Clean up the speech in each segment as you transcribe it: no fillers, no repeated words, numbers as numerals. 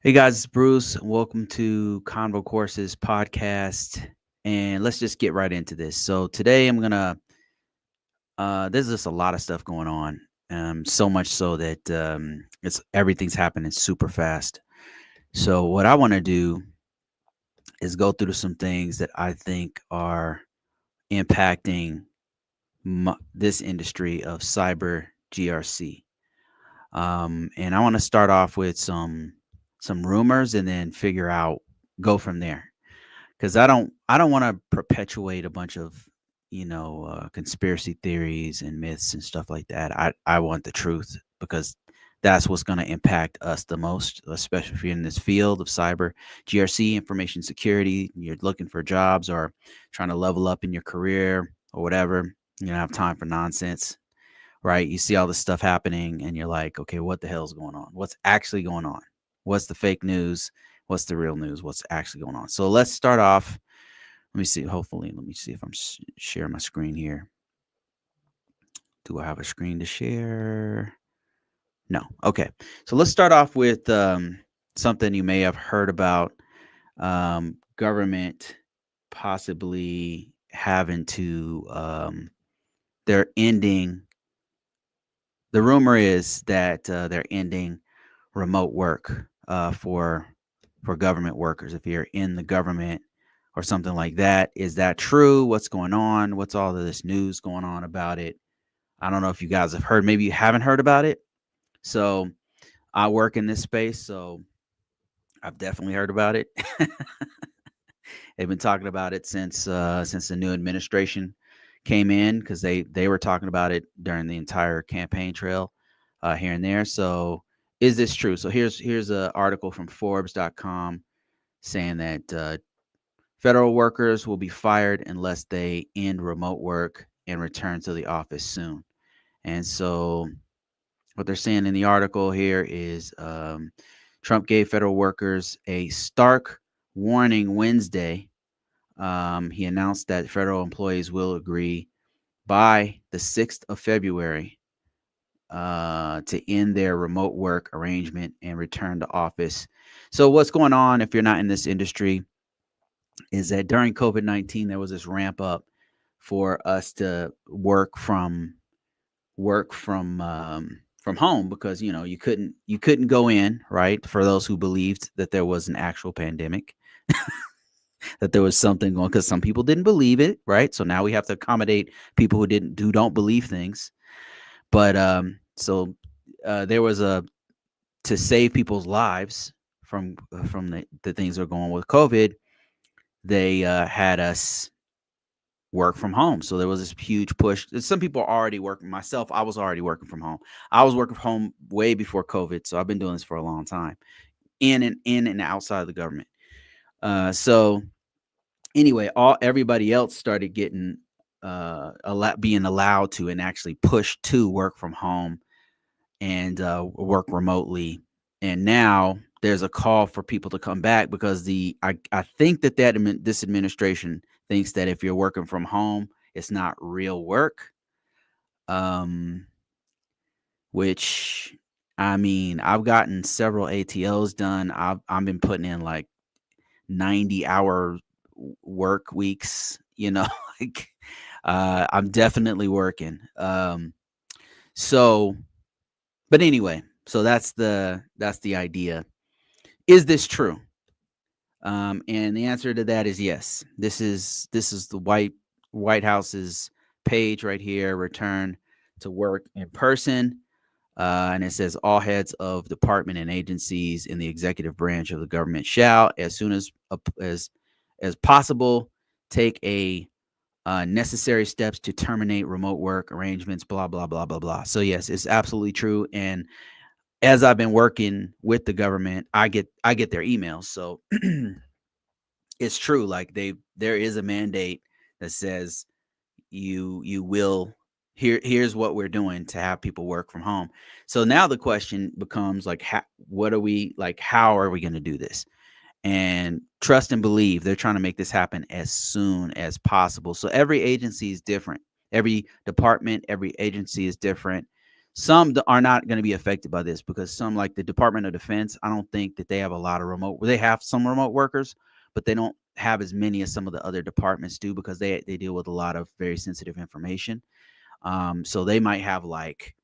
Hey guys, it's Bruce. Welcome to ConvoCourses podcast. And let's just get right into this. So today I'm gonna there's just a lot of stuff going on. So much so that it's everything's happening super fast. So what I want to do is go through some things that I think are impacting this industry of cyber GRC. And I want to start off with some rumors and then figure out go from there. Because I don't want to perpetuate a bunch of conspiracy theories and myths and stuff like that. I want the truth because that's what's going to impact us the most, especially if you're in this field of cyber GRC, information security. You're looking for jobs or trying to level up in your career or whatever. You don't have time for nonsense, right? You see all this stuff happening and you're like, okay, what the hell's going on? What's actually going on? What's the fake news? What's the real news? What's actually going on? So let's start off. Let me see. Hopefully, let me see if I'm sharing my screen here. Do I have a screen to share? No. Okay. So let's start off with something you may have heard about government possibly having to, they're ending, the rumor is that they're ending remote work for government workers. If you're in the government or something like that, is that true? What's going on? What's all of this news going on about it? I don't know if you guys have heard. Maybe you haven't heard about it. So I work in this space, so I've definitely heard about it. They've been talking about it since the new administration came in because they were talking about it during the entire campaign trail here and there. So is this true? So here's an article from Forbes.com saying that federal workers will be fired unless they end remote work and return to the office soon. And so what they're saying in the article here is Trump gave federal workers a stark warning Wednesday. He announced that federal employees will agree by the 6th of February to end their remote work arrangement and return to office. So, what's going on if you're not in this industry is that during COVID-19, there was this ramp up for us to work from home because you couldn't go in, right? For those who believed that there was an actual pandemic, that there was something going, because some people didn't believe it, right? So now we have to accommodate people who don't believe things. But there was a to save people's lives from the things that are going with COVID. They had us work from home. So there was this huge push. Some people are already working. Myself, I was already working from home. I was working from home way before COVID. So I've been doing this for a long time, in and outside of the government. So anyway, all everybody else started getting being allowed to and actually pushed to work from home and work remotely. And now there's a call for people to come back because I think this administration thinks that if you're working from home, it's not real work. Um, which I mean, I've gotten several ATOs done. I've been putting in like 90-hour work weeks. like I'm definitely working. So But anyway, so that's the idea. Is this true? And the answer to that is yes. This is the White House's page right here. Return to work in person, and it says all heads of department and agencies in the executive branch of the government shall, as soon as possible, take a necessary steps to terminate remote work arrangements. Blah blah blah blah blah. So yes, it's absolutely true. And as I've been working with the government, I get their emails. So it's true. Like there is a mandate that says you will here's what we're doing to have people work from home. So now the question becomes like how are we going to do this? And trust and believe they're trying to make this happen as soon as possible. So every agency is different. Every department, every agency is different. Some are not going to be affected by this because some, like the Department of Defense, I don't think that they have a lot of remote. They have some remote workers, but they don't have as many as some of the other departments do because they deal with a lot of very sensitive information. So they might have like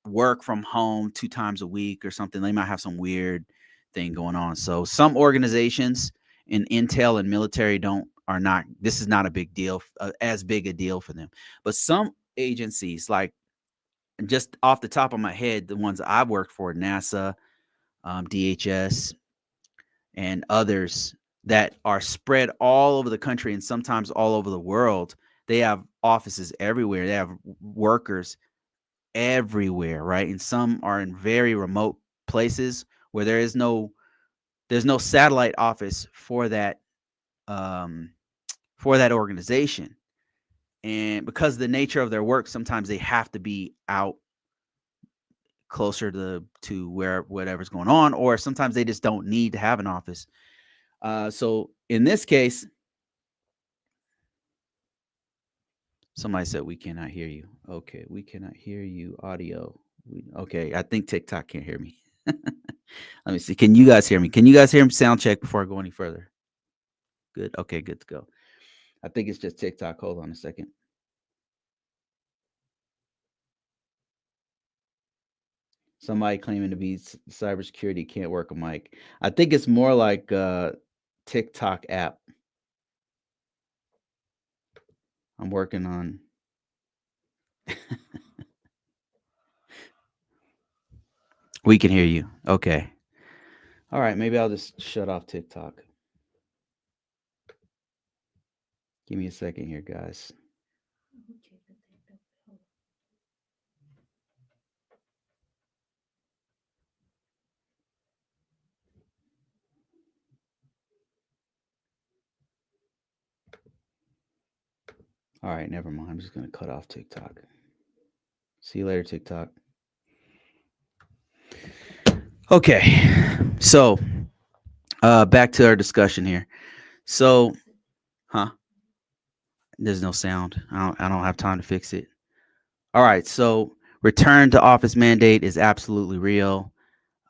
work from home 2 times a week or something. They might have some weird thing going on. So some organizations in intel and military don't are not. This is not a big deal, as big a deal for them. But some agencies, like just off the top of my head, the ones I've worked for, NASA, DHS, and others that are spread all over the country and sometimes all over the world. They have offices everywhere. They have workers everywhere, right? And some are in very remote places where there's no satellite office um, for that organization. And because of the nature of their work, sometimes they have to be out closer to where whatever's going on, or sometimes they just don't need to have an office. So in this case, somebody said we cannot hear you. Okay, we cannot hear you. Audio. Okay, I think TikTok can't hear me. Let me see. Can you guys hear me? Can you guys hear me? Sound check before I go any further. Good. Okay, good to go. I think it's just TikTok. Hold on a second. Somebody claiming to be cybersecurity can't work a mic. I think it's more like TikTok app. I'm working on. We can hear you. Okay. All right. Maybe I'll just shut off TikTok. Give me a second here, guys. All right. Never mind. I'm just going to cut off TikTok. See you later, TikTok. Okay. So, back to our discussion here. So, there's no sound. I don't have time to fix it. All right. So, return to office mandate is absolutely real.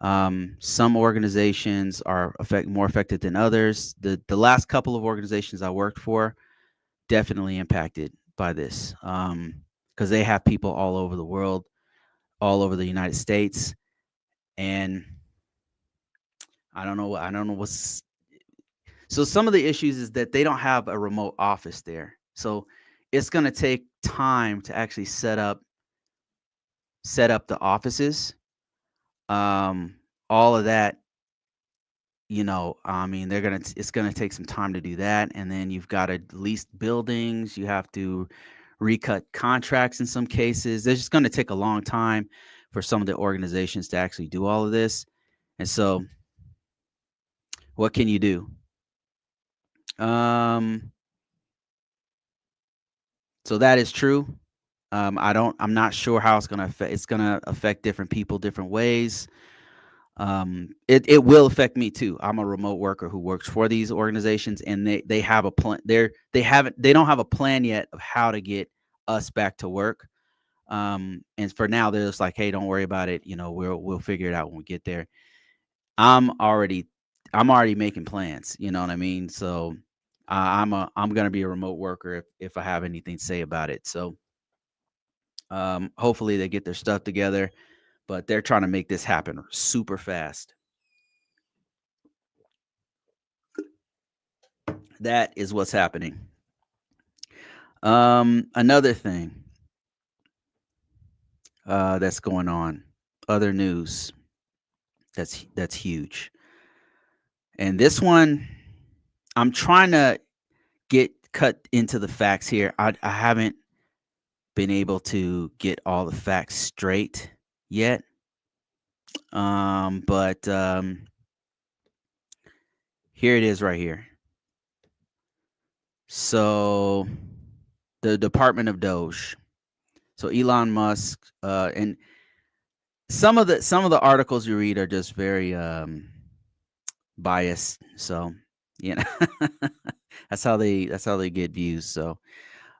Some organizations are more affected than others. The last couple of organizations I worked for definitely impacted by this because they have people all over the world, all over the United States, and I don't know. I don't know what's. So some of the issues is that they don't have a remote office there. So it's going to take time to actually set up the offices. All of that, I mean, it's gonna take some time to do that, and then you've got to lease buildings. You have to recut contracts in some cases. It's just going to take a long time for some of the organizations to actually do all of this. And so, what can you do? Um, so that is true. I'm not sure how it's gonna affect. It's gonna affect different people different ways. It will affect me too. I'm a remote worker who works for these organizations, and they have a plan. They don't have a plan yet of how to get us back to work. And for now, they're just like, hey, don't worry about it. We'll figure it out when we get there. I'm already I'm already making plans. You know what I mean? So I'm gonna be a remote worker if I have anything to say about it. So hopefully they get their stuff together, but they're trying to make this happen super fast. That is what's happening. Another thing that's going on, other news that's huge, and this one I'm trying to get cut into the facts here. I haven't been able to get all the facts straight yet, but here it is right here. So the Department of Doge. So Elon Musk, and some of the articles you read are just very biased. So you know that's how they get views. So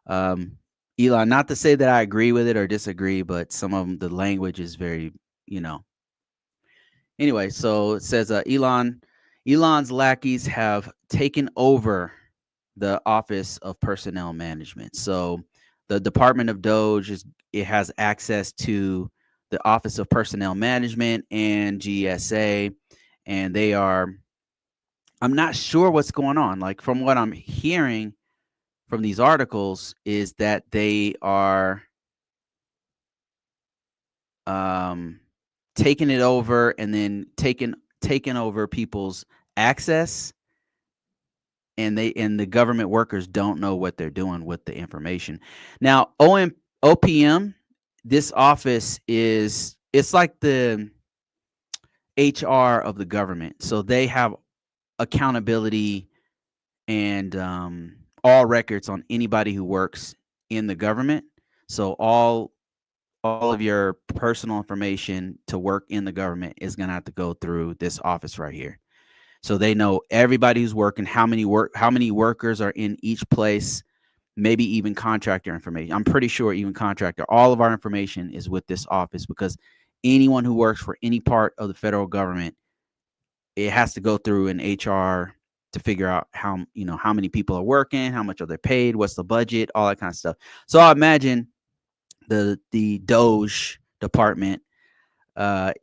um, Elon, not to say that I agree with it or disagree, but some of them, the language is very, you know. Anyway, so it says Elon's lackeys have taken over the Office of Personnel Management. So the Department of Doge it has access to the Office of Personnel Management and GSA, and they are. I'm not sure what's going on. Like from what I'm hearing from these articles, is that they are um, taking it over and then taking over people's access, and the government workers don't know what they're doing with the information. Now, OPM, this office it's like the HR of the government, so they have accountability and all records on anybody who works in the government. So all of your personal information to work in the government is going to have to go through this office right here. So they know everybody who's working, how many workers are in each place, maybe even contractor information. I'm pretty sure even contractor, all of our information is with this office, because anyone who works for any part of the federal government, it has to go through an HR to figure out how many people are working, how much are they paid, what's the budget, all that kind of stuff. So I imagine the Doge department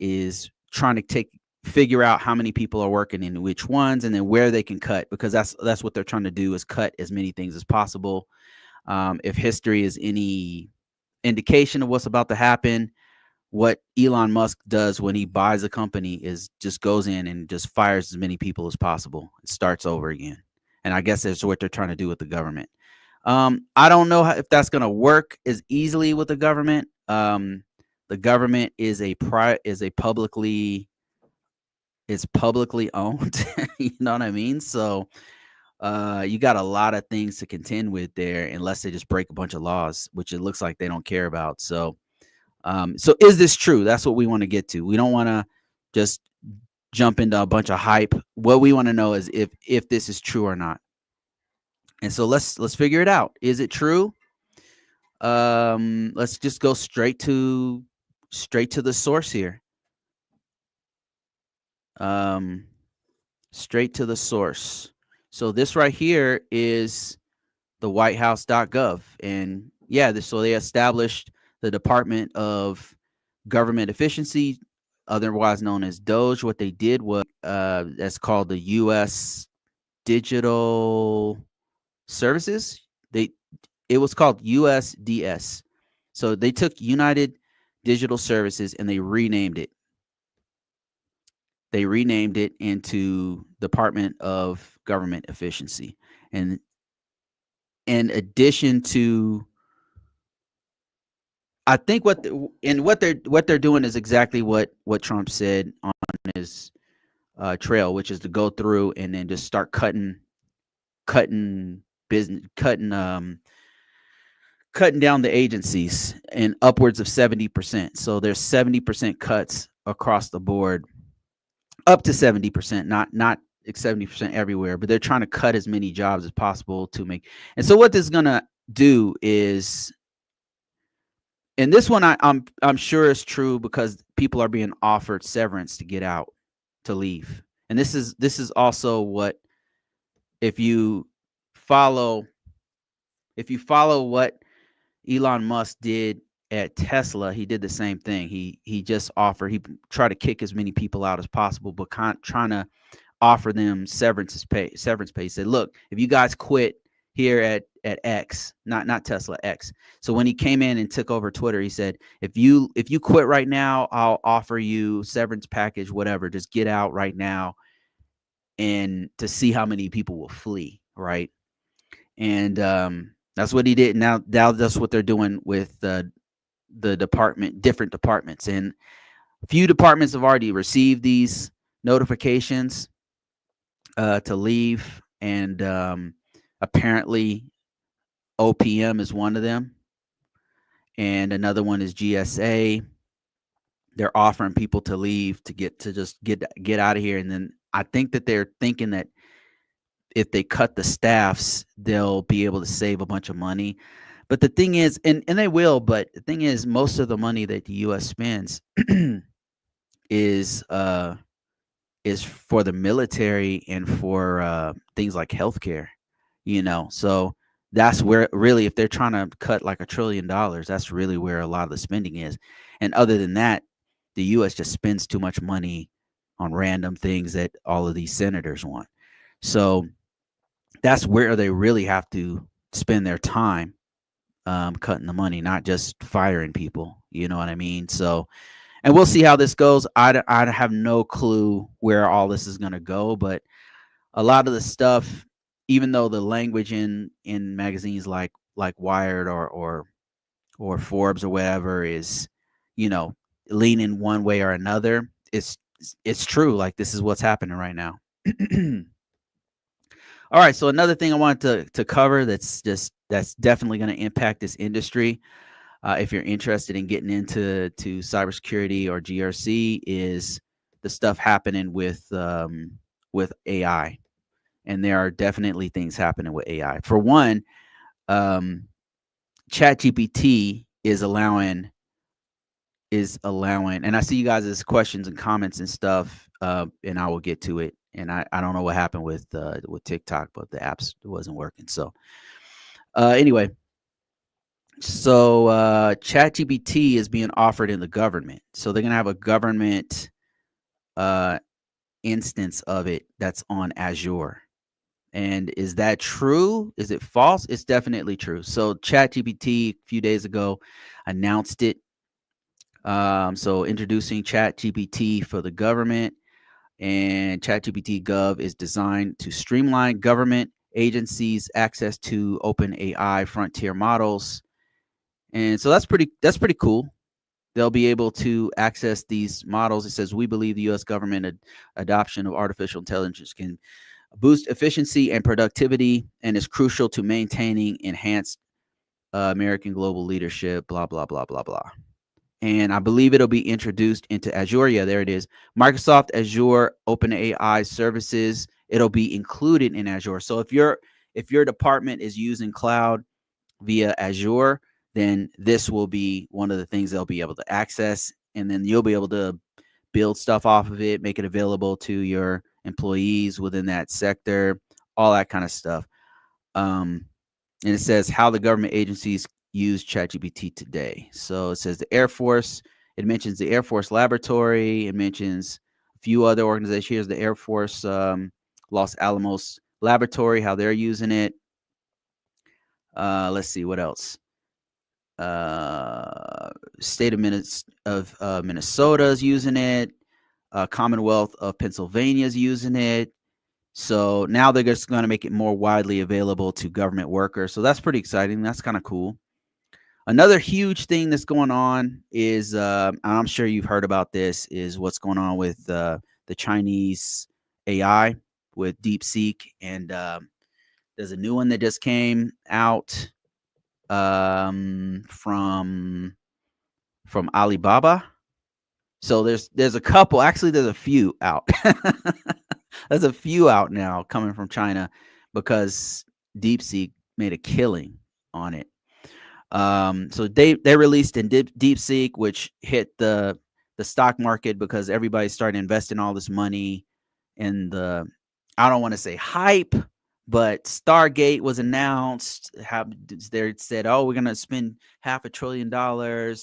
is trying to figure out how many people are working in which ones, and then where they can cut, because that's what they're trying to do, is cut as many things as possible. If history is any indication of what's about to happen, what Elon Musk does when he buys a company is just goes in and just fires as many people as possible. It starts over again. And I guess that's what they're trying to do with the government. I don't know if that's going to work as easily with the government. The government is publicly owned. You know what I mean? So you got a lot of things to contend with there, unless they just break a bunch of laws, which it looks like they don't care about. So so is this true? That's what we want to get to. We don't want to just jump into a bunch of hype. What we want to know is if this is true or not. And so let's figure it out. Is it true? Let's just go straight to the source here. Straight to the source. So this right here is the whitehouse.gov. And yeah, so they established the Department of Government Efficiency, otherwise known as Doge. What they did was that's called the U.S. Digital Services. It was called USDS. So they took United Digital Services and they renamed it. They renamed it into Department of Government Efficiency. And in addition to, I think what they're doing is exactly what Trump said on his trail, which is to go through and then just start cutting business, cutting down the agencies in upwards of 70%. So there's 70% cuts across the board, up to 70%, not 70% everywhere, but they're trying to cut as many jobs as possible to make. And so what this is gonna do is, and this one I'm sure is true, because people are being offered severance to get out, to leave. And this is also what, if you follow what Elon Musk did at Tesla, he did the same thing. He tried to kick as many people out as possible, but trying to offer them severance pay. He said, look, if you guys quit here at X, not Tesla, X. So when he came in and took over Twitter, he said, if you quit right now, I'll offer you severance package, whatever. Just get out right now, and to see how many people will flee, right? And that's what he did. Now that's what they're doing with the different departments, and a few departments have already received these notifications to leave, and apparently OPM is one of them, and another one is GSA. They're offering people to leave to get out of here, and then I think that they're thinking that if they cut the staffs, they'll be able to save a bunch of money. But the thing is, and they will, but the thing is, most of the money that the US spends is, uh is for the military and for, things like healthcare, you know? So, that's where really if they're trying to cut like $1 trillion, that's really where a lot of the spending is. And other than that, the US just spends too much money on random things that all of these senators want. So, that's where they really have to spend their time, cutting the money, not just firing people, you know what I mean? So, and we'll see how this goes. I have no clue where all this is gonna go, but a lot of the stuff, even though the language in magazines like Wired or Forbes or whatever is, you know, leaning one way or another, it's true. Like this is what's happening right now. All right, so another thing I wanted to cover that's definitely going to impact this industry, if you're interested in getting into cybersecurity or GRC, is the stuff happening with AI. And there are definitely things happening with AI. For one, um, ChatGPT is allowing, and I see you guys' questions and comments and stuff, and I will get to it. And I don't know what happened with TikTok, but the apps wasn't working. So anyway, so ChatGPT is being offered in the government. So they're gonna have a government uh, instance of it that's on Azure. And is that true? Is it false? It's definitely true. So ChatGPT a few days ago announced it. So introducing ChatGPT for the government, and ChatGPT Gov is designed to streamline government agencies' access to open AI frontier models. And so that's pretty cool. They'll be able to access these models. It says we believe the U.S. government adoption of artificial intelligence can boost efficiency and productivity, and is crucial to maintaining enhanced American global leadership. Blah blah blah blah blah. And I believe it'll be introduced into Azure. Yeah, there it is. Microsoft Azure OpenAI services. It'll be included in Azure. So if your department is using cloud via Azure, then this will be one of the things they'll be able to access, and then you'll be able to build stuff off of it, make it available to your employees within that sector, all that kind of stuff. Um, and it says how the government agencies use ChatGPT today. So it says the Air Force. It mentions the Air Force Laboratory. It mentions a few other organizations. Here's the Air Force Los Alamos Laboratory, how they're using it. Let's see what else. State of Minnesota is using it. Commonwealth of Pennsylvania is using it. So now they're just going to make it more widely available to government workers. So that's pretty exciting. That's kind of cool. Another huge thing that's going on is, I'm sure you've heard about this, is what's going on with the Chinese AI with DeepSeek. And there's a new one that just came out from Alibaba. So there's a couple. Actually, there's a few out. There's a few out now coming from China because DeepSeek made a killing on it. So they released in DeepSeek, which hit the stock market because everybody started investing all this money in the, I don't want to say hype, but Stargate was announced. They said, oh, we're gonna spend $500 billion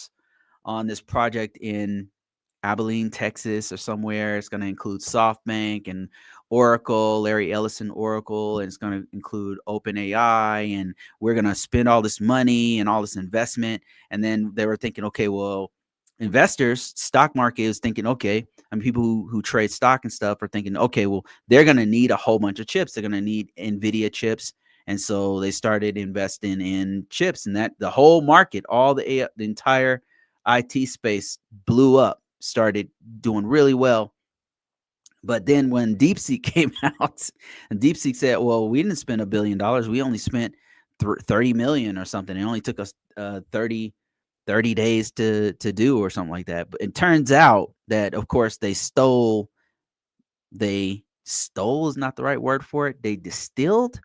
on this project in Abilene, Texas, or somewhere. It's going to include SoftBank and Oracle, Larry Ellison Oracle, and it's going to include OpenAI, and we're going to spend all this money and all this investment. And then they were thinking, okay, well, investors, stock market is thinking, okay, and people who trade stock and stuff are thinking, okay, well, they're going to need a whole bunch of chips. They're going to need NVIDIA chips. And so they started investing in chips, and that the whole market, the entire IT space blew up, started doing really well. But then when DeepSeek came out, and DeepSeek said, well, we didn't spend $1 billion. We only spent 30 million or something. It only took us 30 days to do or something like that. But it turns out that, of course, they stole is not the right word for it. They distilled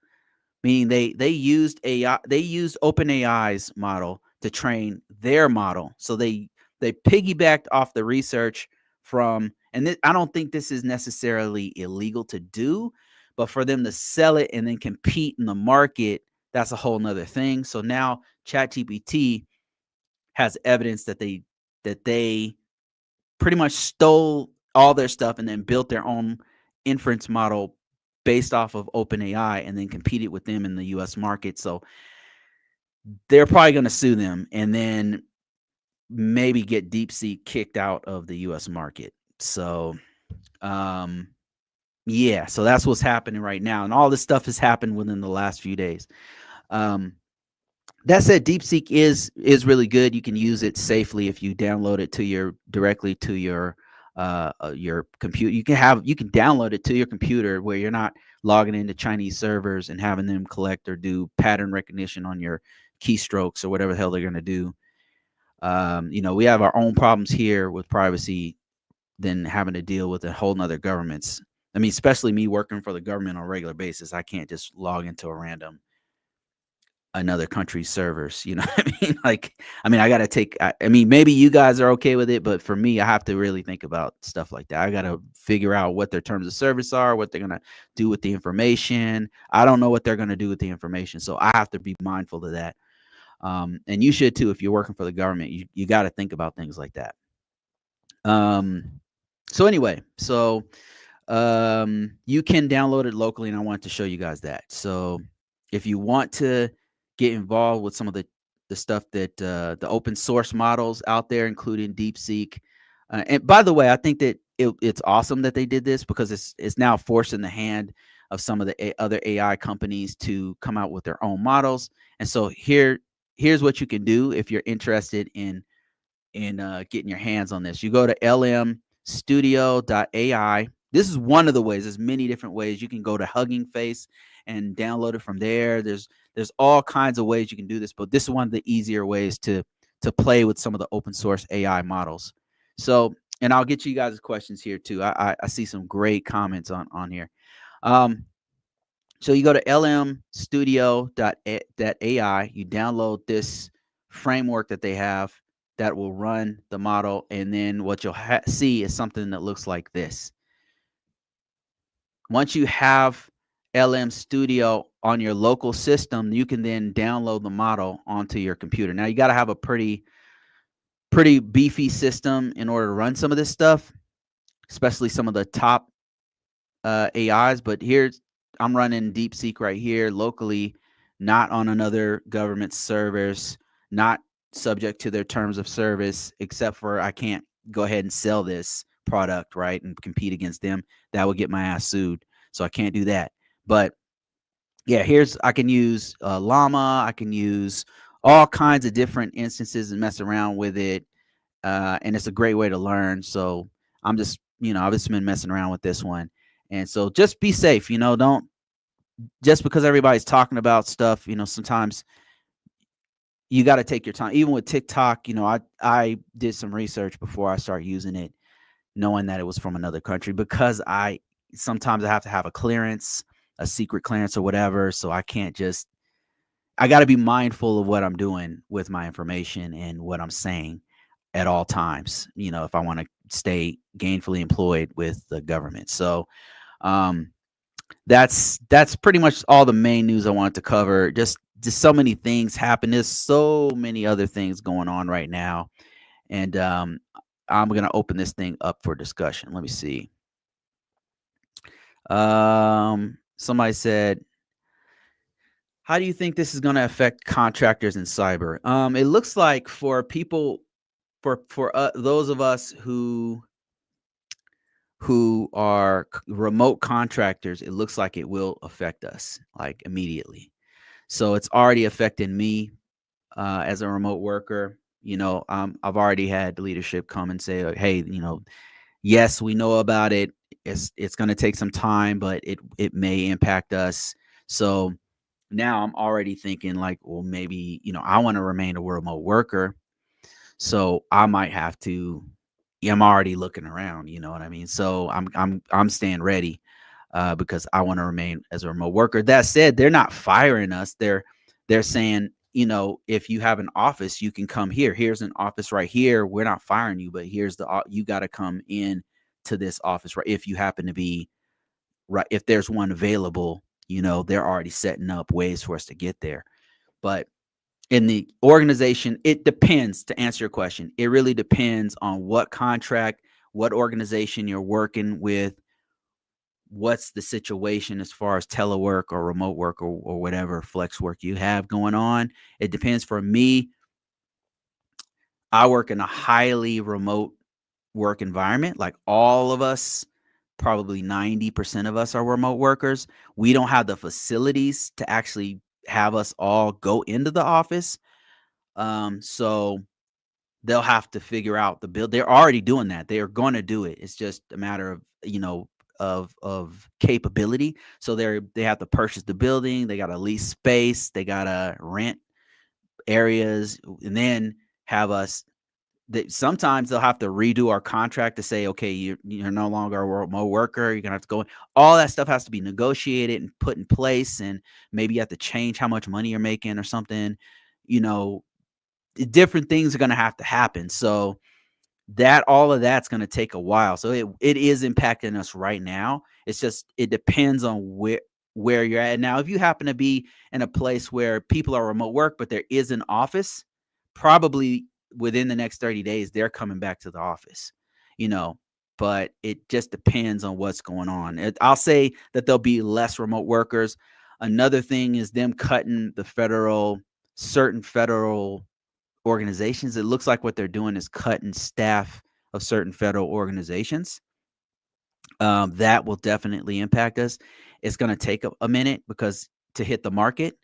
meaning they used AI, they used OpenAI's model to train their model. So they piggybacked off the research from, and I don't think this is necessarily illegal to do, but for them to sell it and then compete in the market, that's a whole nother thing. So now ChatGPT has evidence that they pretty much stole all their stuff and then built their own inference model based off of OpenAI and then competed with them in the US market. So they're probably going to sue them and then maybe get DeepSeek kicked out of the US market. So, yeah, so that's what's happening right now. And all this stuff has happened within the last few days. Um, that said, DeepSeek is really good. You can use it safely if you download it to directly to your computer. You can download it to your computer where you're not logging into Chinese servers and having them collect or do pattern recognition on your keystrokes or whatever the hell they're going to do. We have our own problems here with privacy than having to deal with a whole nother governments. I mean, especially me working for the government on a regular basis. I can't just log into a random another country's servers. You know what I mean? I got to maybe you guys are okay with it, but for me, I have to really think about stuff like that. I got to figure out what their terms of service are, what they're going to do with the information. I don't know what they're going to do with the information. So I have to be mindful of that. And you should too, if you're working for the government, you got to think about things like that. So anyway, you can download it locally, and I wanted to show you guys that. So if you want to get involved with some of the stuff that the open source models out there, including DeepSeek, and by the way, I think that it's awesome that they did this because it's now forcing the hand of some of the other AI companies to come out with their own models. And so here's what you can do if you're interested in getting your hands on this. You go to lmstudio.ai. This is one of the ways. There's many different ways. You can go to Hugging Face and download it from there. There's all kinds of ways you can do this, but this is one of the easier ways to play with some of the open source AI models. So, and I'll get you guys' questions here too. I see some great comments on here. So you go to lmstudio.ai. You download this framework that they have that will run the model, and then what you'll see is something that looks like this. Once you have LM Studio on your local system, you can then download the model onto your computer. Now you got to have a pretty beefy system in order to run some of this stuff, especially some of the top AIs. But I'm running DeepSeek right here locally, not on another government servers, not subject to their terms of service, except for I can't go ahead and sell this product, right, and compete against them. That would get my ass sued. So I can't do that. But yeah, I can use Llama. I can use all kinds of different instances and mess around with it. And it's a great way to learn. So I've just been messing around with this one. And so just be safe, don't just because everybody's talking about stuff, sometimes you got to take your time. Even with TikTok, I did some research before I start using it, knowing that it was from another country, because sometimes I have to have a clearance, a secret clearance or whatever. So I got to be mindful of what I'm doing with my information and what I'm saying at all times, if I want to stay gainfully employed with the government. So, that's pretty much all the main news I wanted to cover. Just so many things happen. There's so many other things going on right now. And I'm going to open this thing up for discussion. Let me see. Somebody said, how do you think this is going to affect contractors in cyber? It looks like for people, for those of us who are remote contractors, it looks like it will affect us like immediately. So it's already affecting me as a remote worker. I've already had leadership come and say, hey, yes, we know about it. It's going to take some time, but it may impact us. So now I'm already thinking like, well, maybe, I want to remain a remote worker. So I might have to, I'm already looking around, you know what I mean? So I'm staying ready. because I want to remain as a remote worker. That said, they're not firing us. They're saying, if you have an office, you can come here. Here's an office right here. We're not firing you, but here's you got to come in to this office, right? If you happen to be right, if there's one available, they're already setting up ways for us to get there. But in the organization, it depends. To answer your question, it really depends on what contract, what organization you're working with, what's the situation as far as telework or remote work or whatever flex work you have going on. It depends. For me, I work in a highly remote work environment. Like all of us, probably 90% of us are remote workers. We don't have the facilities to actually have us all go into the office. So they'll have to figure out the build. They're already doing that. They are going to do it. It's just a matter of, of capability. So they have to purchase the building. They got to lease space. They got to rent areas, and then have us. Sometimes they'll have to redo our contract to say, okay, you're no longer a remote worker. You're gonna have to go. All that stuff has to be negotiated and put in place, and maybe you have to change how much money you're making or something. Different things are gonna have to happen. So all of that's going to take a while. So it is impacting us right now. It's just, it depends on where you're at. Now, if you happen to be in a place where people are remote work, but there is an office, probably within the next 30 days, they're coming back to the office, but it just depends on what's going on. I'll say that there'll be less remote workers. Another thing is them cutting certain federal organizations. It looks like what they're doing is cutting staff of certain federal organizations. That will definitely impact us. It's going to take a minute to hit the market,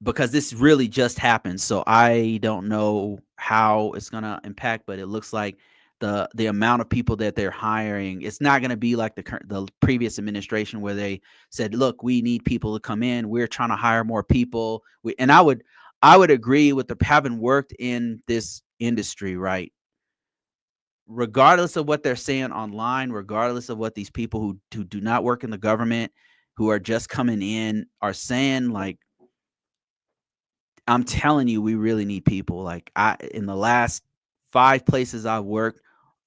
because this really just happened. So I don't know how it's going to impact, but it looks like the amount of people that they're hiring, it's not going to be like the previous administration, where they said, look, we need people to come in. We're trying to hire more people. And I would agree with having worked in this industry, right? Regardless of what they're saying online, regardless of what these people who do not work in the government, who are just coming in, are saying, like, I'm telling you, we really need people. Like, in the last 5 places I've worked,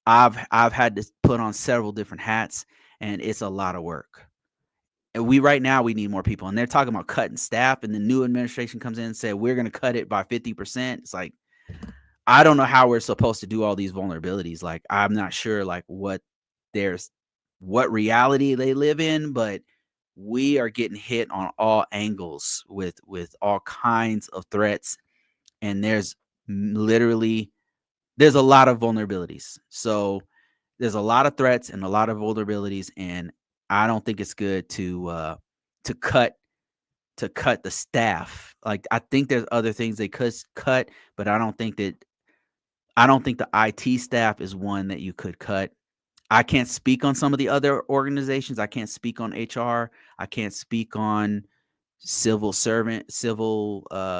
I've had to put on several different hats, and it's a lot of work. And right now we need more people. And they're talking about cutting staff, and the new administration comes in and said, we're going to cut it by 50%. It's like, I don't know how we're supposed to do all these vulnerabilities. Like, I'm not sure like what reality they live in, but we are getting hit on all angles with all kinds of threats. And there's a lot of vulnerabilities. So there's a lot of threats and a lot of vulnerabilities, and I don't think it's good to cut the staff. Like, I think there's other things they could cut, but I don't think the IT staff is one that you could cut. I can't speak on some of the other organizations. I can't speak on HR. I can't speak on civil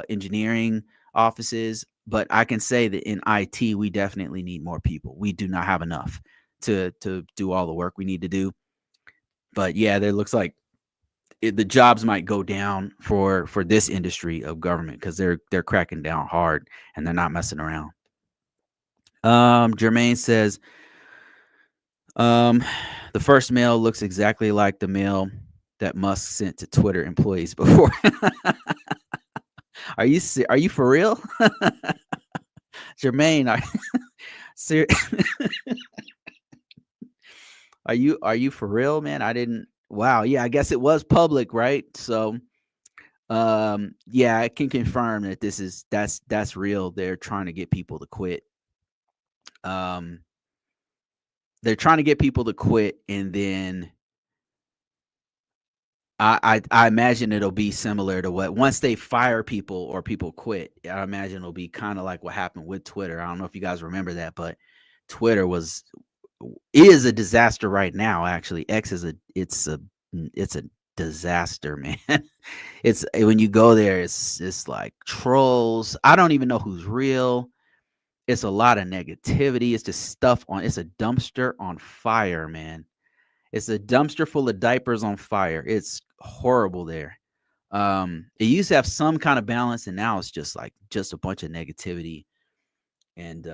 engineering offices, but I can say that in IT, we definitely need more people. We do not have enough to do all the work we need to do. But yeah, there looks like the jobs might go down for this industry of government, because they're cracking down hard and they're not messing around. Jermaine says, the first mail looks exactly like the mail that Musk sent to Twitter employees before. Are you for real? Jermaine, are you for real, man? I didn't. Wow. Yeah, I guess it was public, right? So, yeah, I can confirm that that's real. They're trying to get people to quit. They're trying to get people to quit, and then I imagine it'll be similar to once they fire people or people quit. I imagine it'll be kind of like what happened with Twitter. I don't know if you guys remember that, but Twitter is a disaster right now. Actually, X is it's a disaster, man. It's when you go there, it's like trolls. I don't even know who's real. It's a lot of negativity. It's just stuff it's a dumpster on fire, man. It's a dumpster full of diapers on fire. It's horrible there. It used to have some kind of balance, and now it's just a bunch of negativity and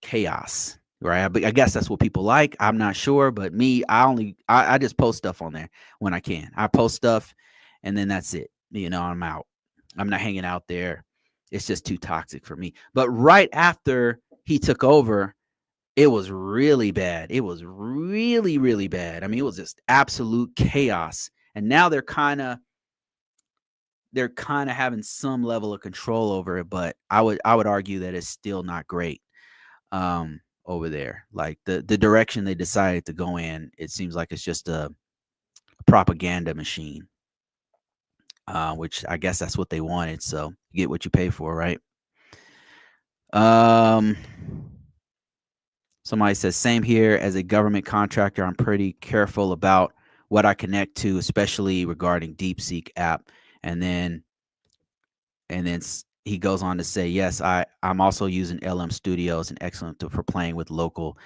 chaos. Right? But I guess that's what people like. I'm not sure, but me, I just post stuff on there when I can. I post stuff, and then that's it. I'm out. I'm not hanging out there. It's just too toxic for me. But right after he took over, it was really bad. It was really, really bad. I mean, it was just absolute chaos. And now they're kind of having some level of control over it, but I would argue that it's still not great over there. Like the direction they decided to go in, it seems like it's just a propaganda machine. Which I guess that's what they wanted. So you get what you pay for, right? Um Somebody says, same here. As a government contractor, I'm pretty careful about what I connect to, especially regarding DeepSeek app. And then he goes on to say, yes, I'm also using LM Studio as an excellent for playing with local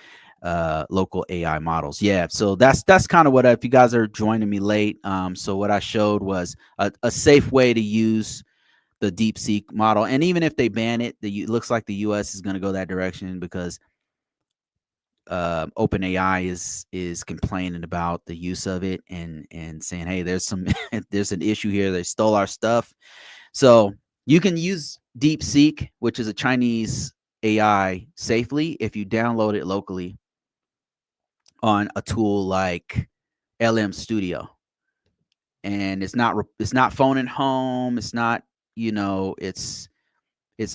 AI models. Yeah, so that's kind of what, if you guys are joining me late, so what I showed was a safe way to use the DeepSeek model. And even if they ban it, it looks like the US is going to go that direction, because OpenAI is complaining about the use of it, and saying, hey, there's some there's an issue here. They stole our stuff. So you can use DeepSeek, which is a Chinese AI, safely if you download it locally on a tool like LM Studio. And it's not phoning home. It's not, it's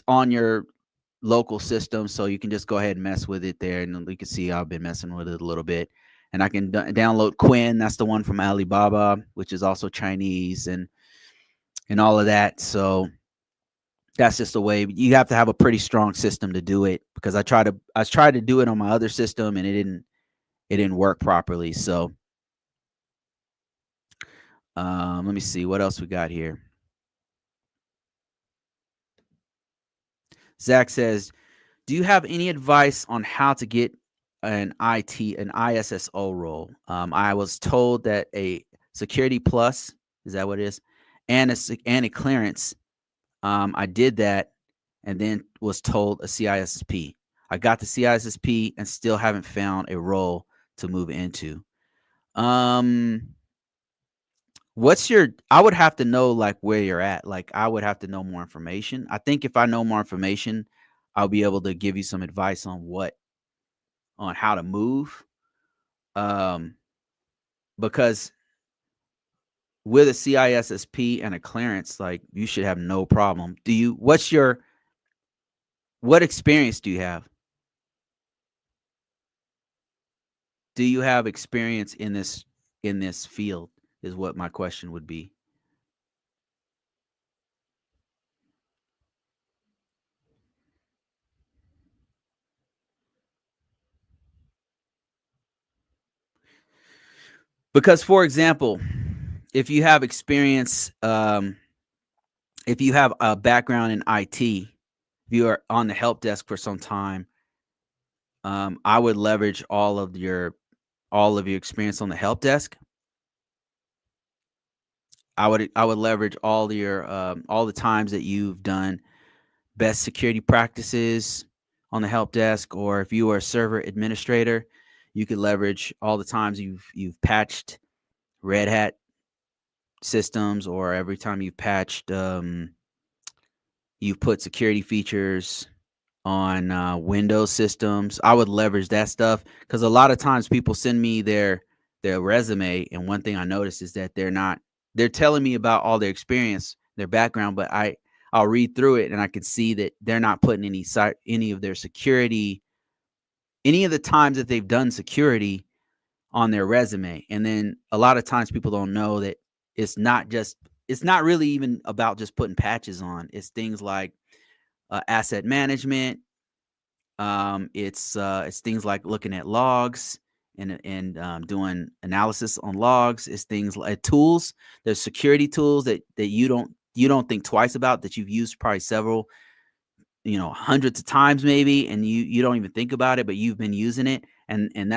on your local system, so you can just go ahead and mess with it there. And you can see I've been messing with it a little bit. And I can download Quinn. That's the one from Alibaba, which is also Chinese, and all of that. So that's just the way. You have to have a pretty strong system to do it, because I tried to do it on my other system, and it didn't work properly. So let me see what else we got here. Zach says, do you have any advice on how to get an ISSO role? I was told that a security plus, is that what it is, and a clearance. I did that, and then was told a CISSP. I got the CISSP and still haven't found a role to move into. Um, I would have to know, like, where you're at. Like, I would have to know more information. I think if I know more information, I'll be able to give you some advice on how to move. Um, because with a CISSP and a clearance, like, you should have no problem. What experience do you have? Do you have experience in this field, is what my question would be. Because, for example, if you have experience, if you have a background in IT, if you are on the help desk for some time, I would leverage all of your experience on the help desk. I would leverage all the times that you've done best security practices on the help desk, or if you are a server administrator, you could leverage all the times you've patched Red Hat systems, or every time you've patched, you've put security features on Windows systems. I would leverage that stuff, because a lot of times people send me their resume, and one thing I notice is that they're telling me about all their experience, their background, but I'll read through it, and I can see that they're not putting any of their security, any of the times that they've done security, on their resume. And then a lot of times people don't know that it's not really even about just putting patches on. It's things like asset management. It's things like looking at logs, and doing analysis on logs. It's things like tools. There's security tools that you don't think twice about, that you've used probably several, hundreds of times maybe, and you don't even think about it, but you've been using it, and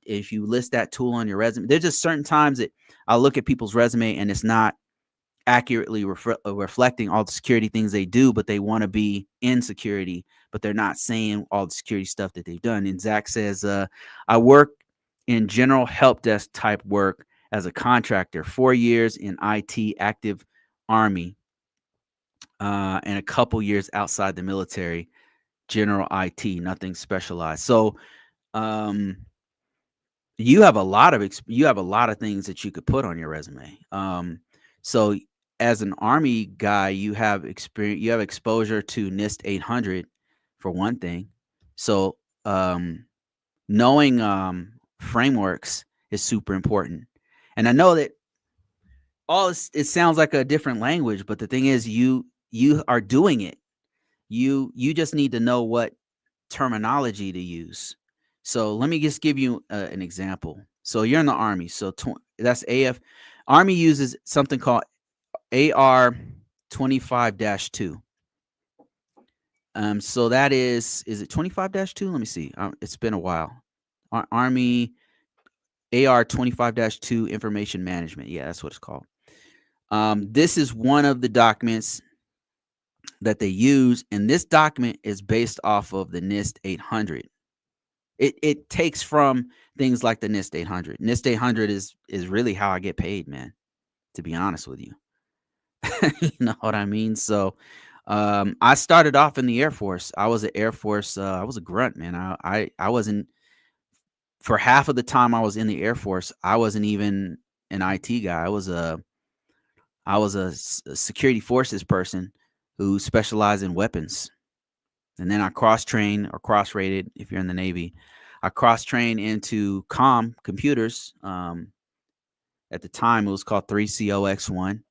if you list that tool on your resume, there's just certain times that I look at people's resume and it's not accurately reflecting all the security things they do, but they want to be in security, but they're not saying all the security stuff that they've done. And Zach says, I work in general help desk type work as a contractor, 4 years in IT, active Army, and a couple years outside the military, general IT, nothing specialized. So, um, you have a lot of you have a lot of things that you could put on your resume. So as an Army guy, you have experience, you have exposure to NIST 800 for one thing. So knowing frameworks is super important. And I know that it sounds like a different language, but the thing is, you are doing it. You just need to know what terminology to use. So let me just give you an example. So you're in the Army. So that's AF. Army uses something called AR 25-2. So that is it 25-2? Let me see. It's been a while. Army AR 25-2 information management. Yeah, that's what it's called. This is one of the documents that they use, and this document is based off of the NIST 800. It takes from things like the NIST 800. NIST 800 is really how I get paid, man, to be honest with you. You know what I mean? So I started off in the Air Force. I was an Air Force, I was a grunt, man. I wasn't, for half of the time I was in the Air Force, I wasn't even an IT guy. I was a security forces person who specialized in weapons. And then I cross-trained or cross-rated, if you're in the Navy. I cross-trained into computers. At the time, it was called 3COX1,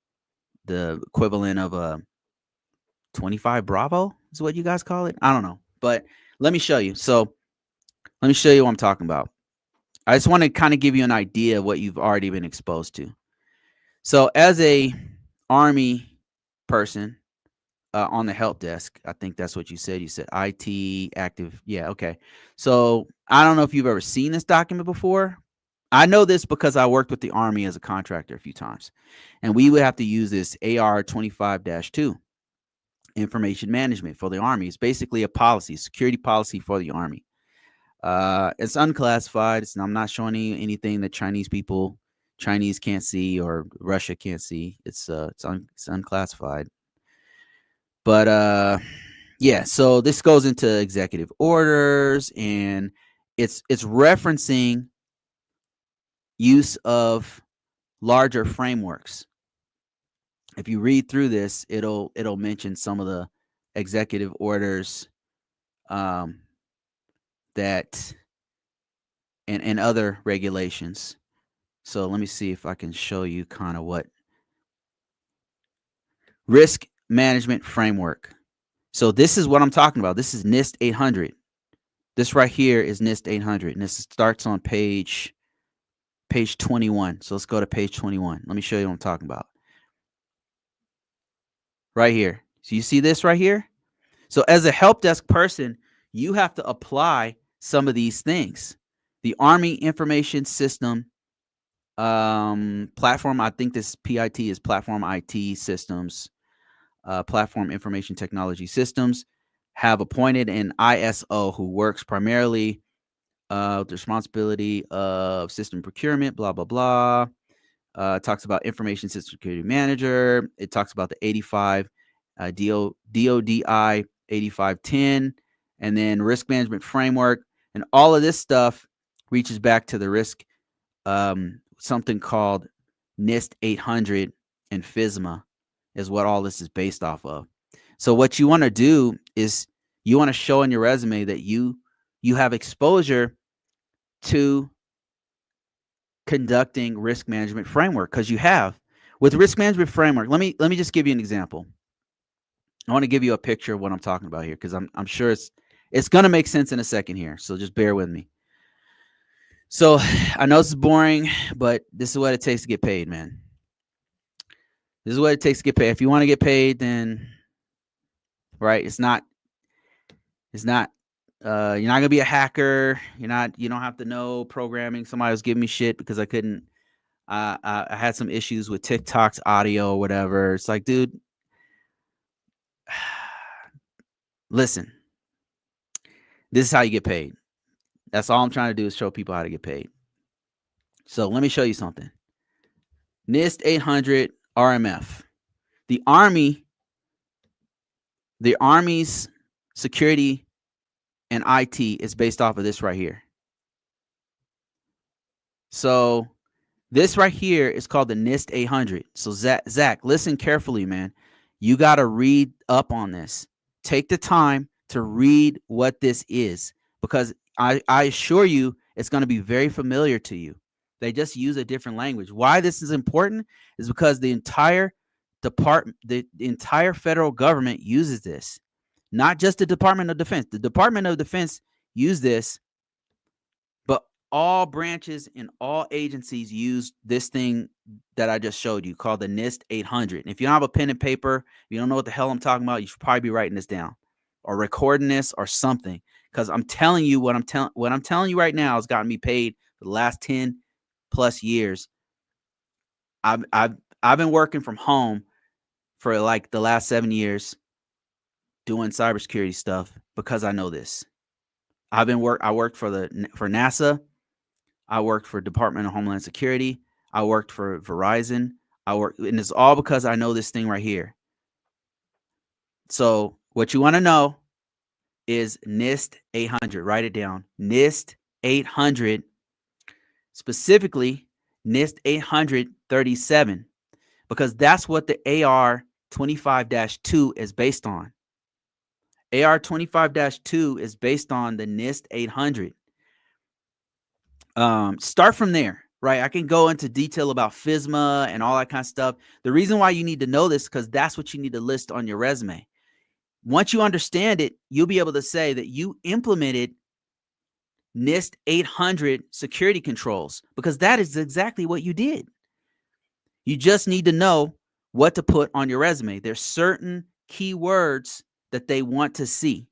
the equivalent of a 25 Bravo is what you guys call it. I don't know. But let me show you. So let me show you what I'm talking about. I just want to kind of give you an idea of what you've already been exposed to. So as a Army person, on the help desk. I think that's what you said. You said IT active. Yeah, okay. So I don't know if you've ever seen this document before. I know this because I worked with the Army as a contractor a few times, and we would have to use this AR 25-2 information management for the Army. It's basically a policy, security policy for the Army. It's unclassified. I'm not showing anything that Chinese can't see or Russia can't see. It's unclassified. But yeah, so this goes into executive orders, and it's referencing use of larger frameworks. If you read through this, it'll mention some of the executive orders um, that and other regulations. So let me see if I can show you kind of what risk management framework. So this is what I'm talking about. This is NIST 800. This right here is NIST 800, and this starts on page 21. So let's go to page 21. Let me show you what I'm talking about. Right here. So you see this right here? So as a help desk person, you have to apply some of these things. The Army Information System platform, I think this PIT is Platform IT Systems, Platform Information Technology Systems, have appointed an ISO who works primarily the responsibility of system procurement, blah, blah, blah. It talks about Information System Security Manager. It talks about the 85 DODI 8510, and then Risk Management Framework. And all of this stuff reaches back to the risk, something called NIST 800 and FISMA is what all this is based off of. So what you want to do is you want to show in your resume that you have exposure to conducting risk management framework, because you have. With risk management framework, let me just give you an example. I want to give you a picture of what I'm talking about here, because I'm sure it's going to make sense in a second here. So just bear with me. So I know this is boring, but this is what it takes to get paid, man. This is what it takes to get paid. If you want to get paid, then right, it's not You're not gonna be a hacker. You don't have to know programming. Somebody was giving me shit because I couldn't. I had some issues with TikTok's audio or whatever. It's like, dude, listen, this is how you get paid. That's all I'm trying to do is show people how to get paid. So let me show you something. NIST 800 RMF. The Army's security and IT is based off of this right here. So this right here is called the NIST 800. So Zach, listen carefully, man. You got to read up on this. Take the time to read what this is, because I assure you it's going to be very familiar to you. They just use a different language. Why this is important is because the entire federal government uses this, not just the Department of Defense. The Department of Defense use this, but all branches and all agencies use this thing that I just showed you called the NIST 800. And if you don't have a pen and paper, if you don't know what the hell I'm talking about, you should probably be writing this down or recording this or something, because I'm telling you what I'm telling you right now has gotten me paid for the last 10 plus years. I've been working from home for like the last 7 years doing cybersecurity stuff because I know this. I worked for NASA. I worked for Department of Homeland Security. I worked for Verizon. And it's all because I know this thing right here. So what you want to know is NIST 800. Write it down. NIST 800, specifically NIST 837, because that's what the AR 25-2 is based on. AR 25-2 is based on the NIST 800. Start from there, right? I can go into detail about FSMA and all that kind of stuff. The reason why you need to know this, because that's what you need to list on your resume. Once you understand it, you'll be able to say that you implemented NIST 800 security controls, because that is exactly what you did. You just need to know what to put on your resume. There's certain keywords that they want to see.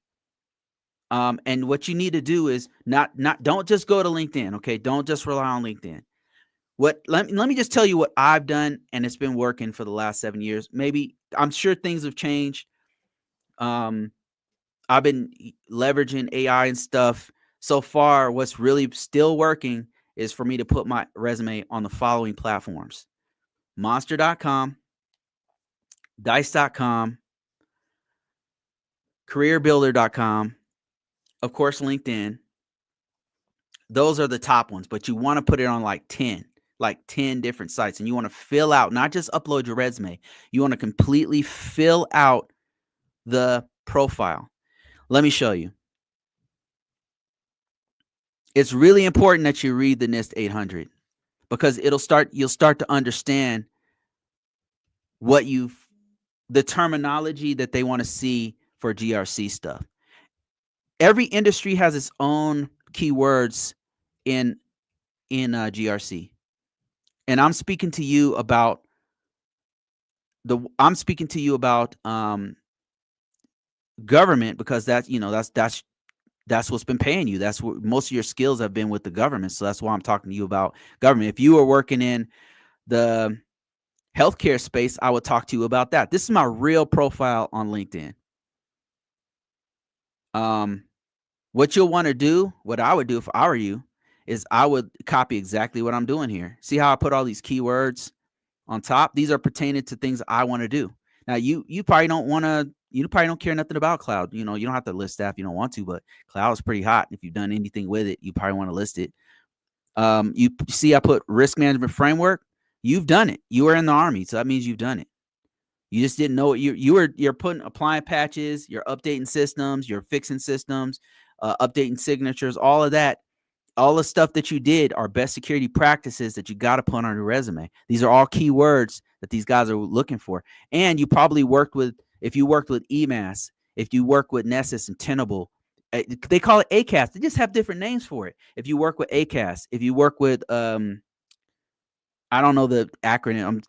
And what you need to do is don't just go to LinkedIn. Okay. Don't just rely on LinkedIn. Let me just tell you what I've done, and it's been working for the last 7 years. Maybe I'm sure things have changed. I've been leveraging AI and stuff. So far, what's really still working is for me to put my resume on the following platforms: monster.com, dice.com, careerbuilder.com, of course, LinkedIn. Those are the top ones, but you want to put it on like 10 different sites, and you want to fill out, not just upload your resume. You want to completely fill out the profile. Let me show you. It's really important that you read the NIST 800, because you'll start to understand the terminology that they want to see for GRC stuff. Every industry has its own keywords in GRC. And I'm speaking to you about government, because that's what's been paying you. That's what most of your skills have been with the government. So that's why I'm talking to you about government. If you were working in the healthcare space, I would talk to you about that. This is my real profile on LinkedIn. What you'll want to do, what I would do if I were you, is I would copy exactly what I'm doing here. See how I put all these keywords on top? These are pertaining to things I want to do. Now, you probably don't want to, you probably don't care nothing about cloud. You don't have to list that if you don't want to, but cloud is pretty hot. If you've done anything with it, you probably want to list it. You see, I put risk management framework. You've done it. You were in the Army, so that means you've done it. You just didn't know it. You're applying patches, you're updating systems, you're fixing systems, updating signatures, all of that. All the stuff that you did are best security practices that you got to put on your resume. These are all keywords that these guys are looking for. And you probably if you worked with EMAS, if you work with Nessus and Tenable, they call it ACAS. They just have different names for it. If you work with ACAS, if you work with, I don't know the acronym.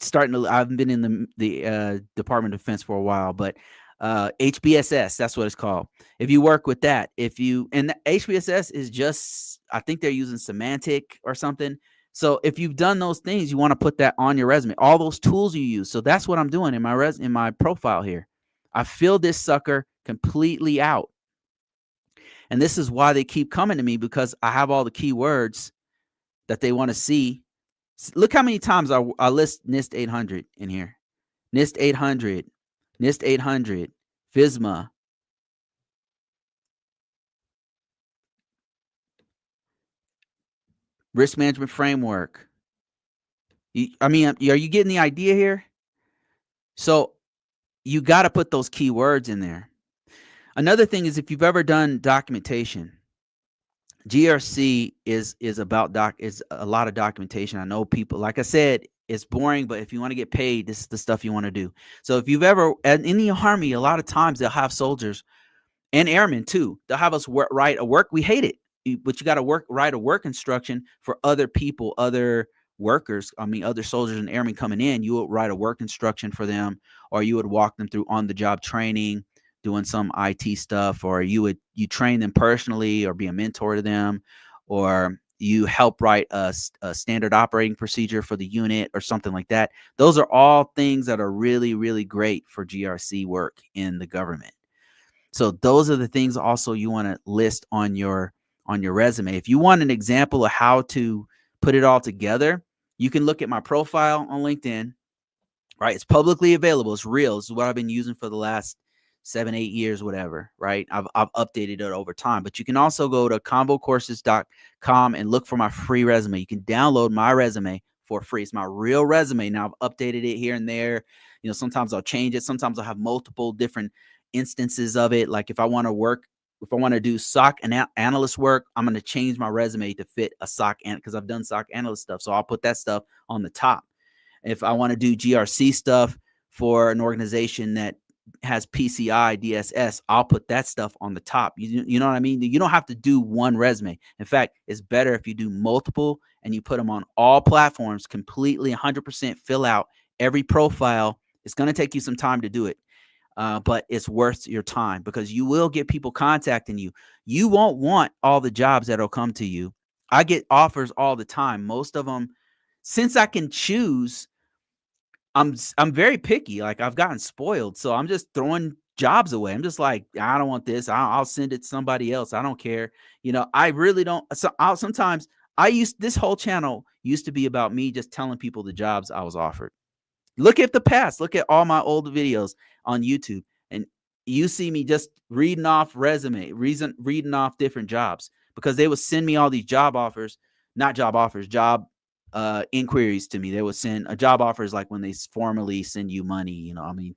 I've been in the Department of Defense for a while, but HBSS, that's what it's called. If you work with that, and the HBSS is just, I think they're using semantic or something. So if you've done those things, you want to put that on your resume, all those tools you use. So that's what I'm doing in my profile here. I filled this sucker completely out. And this is why they keep coming to me, because I have all the keywords that they want to see. Look how many times I list NIST 800 in here. NIST 800, NIST 800, FISMA, risk management framework. I mean, are you getting the idea here? So you got to put those keywords in there. Another thing is, if you've ever done documentation, GRC is a lot of documentation. I know people, like I said, it's boring, but if you want to get paid, this is the stuff you want to do. So if you've ever, in the Army, a lot of times they'll have soldiers and airmen too. They'll have us write a work. We hate it, but you got to write a work instruction for other people, other workers. I mean, other soldiers and airmen coming in. You would write a work instruction for them, or you would walk them through on the job training, doing some IT stuff, or you train them personally, or be a mentor to them, or you help write a standard operating procedure for the unit or something like that. Those are all things that are really, really great for GRC work in the government. So those are the things also you want to list on your resume. If you want an example of how to put it all together, you can look at my profile on LinkedIn. Right? It's publicly available. It's real. This is what I've been using for the last 7-8 years, whatever. Right? I've updated it over time. But you can also go to ConvoCourses.com and look for my free resume. You can download my resume for free. It's my real resume. Now I've updated it here and there. You know, sometimes I'll change it. Sometimes I'll have multiple different instances of it. Like if I want to do SOC analyst work, I'm going to change my resume to fit a SOC because I've done SOC analyst stuff. So I'll put that stuff on the top. If I want to do GRC stuff for an organization that has PCI DSS, I'll put that stuff on the top. You know what I mean? You don't have to do one resume. In fact, it's better if you do multiple and you put them on all platforms completely, 100% fill out every profile. It's going to take you some time to do it. But it's worth your time, because you will get people contacting you. You won't want all the jobs that'll come to you. I get offers all the time. Most of them, since I can choose, I'm very picky. Like I've gotten spoiled, so I'm just throwing jobs away. I'm just like, I don't want this. I'll send it to somebody else. I don't care. You know, I really don't. So sometimes this whole channel used to be about me just telling people the jobs I was offered. Look at the past. Look at all my old videos on YouTube, and you see me just reading off reading off different jobs, because they would send me all these job offers, not job offers, job inquiries to me. They would send a job offers like when they formally send you money. You know, I mean,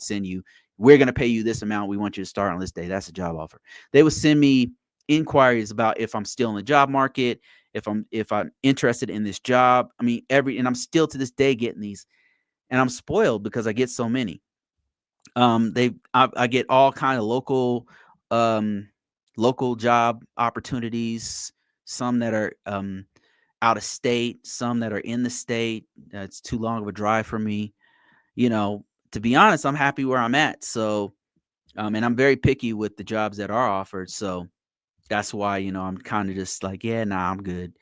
we're going to pay you this amount. We want you to start on this day. That's a job offer. They would send me inquiries about if I'm still in the job market, if I'm interested in this job. I mean, and I'm still to this day getting these. And I'm spoiled because I get so many. I get all kind of local job opportunities. Some that are out of state, some that are in the state. It's too long of a drive for me. You know, to be honest, I'm happy where I'm at. So, and I'm very picky with the jobs that are offered. So that's why, I'm kind of just like, yeah, nah, I'm good.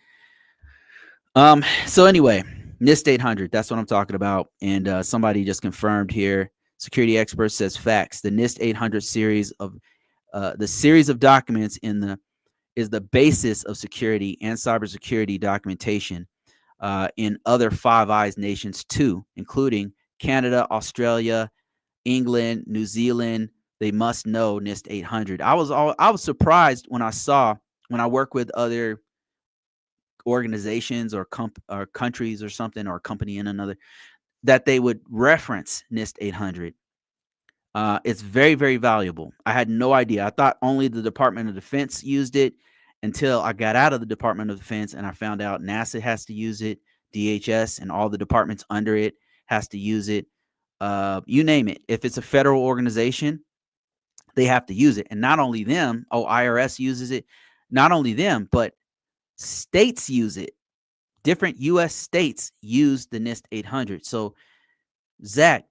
So anyway, NIST 800, that's what I'm talking about. And somebody just confirmed here. Security expert says facts. The NIST 800 series of documents is the basis of security and cybersecurity documentation in other Five Eyes nations too, including Canada, Australia, England, New Zealand. They must know NIST 800. I was surprised when I work with other organizations or countries or something, or a company in another, that they would reference NIST 800. It's very, very valuable. I had no idea. I thought only the Department of Defense used it until I got out of the Department of Defense and I found out NASA has to use it, DHS and all the departments under it has to use it. You name it. If it's a federal organization, they have to use it. And not only them, IRS uses it. Not only them, but states use it. Different U.S. states use the NIST 800. So, Zach,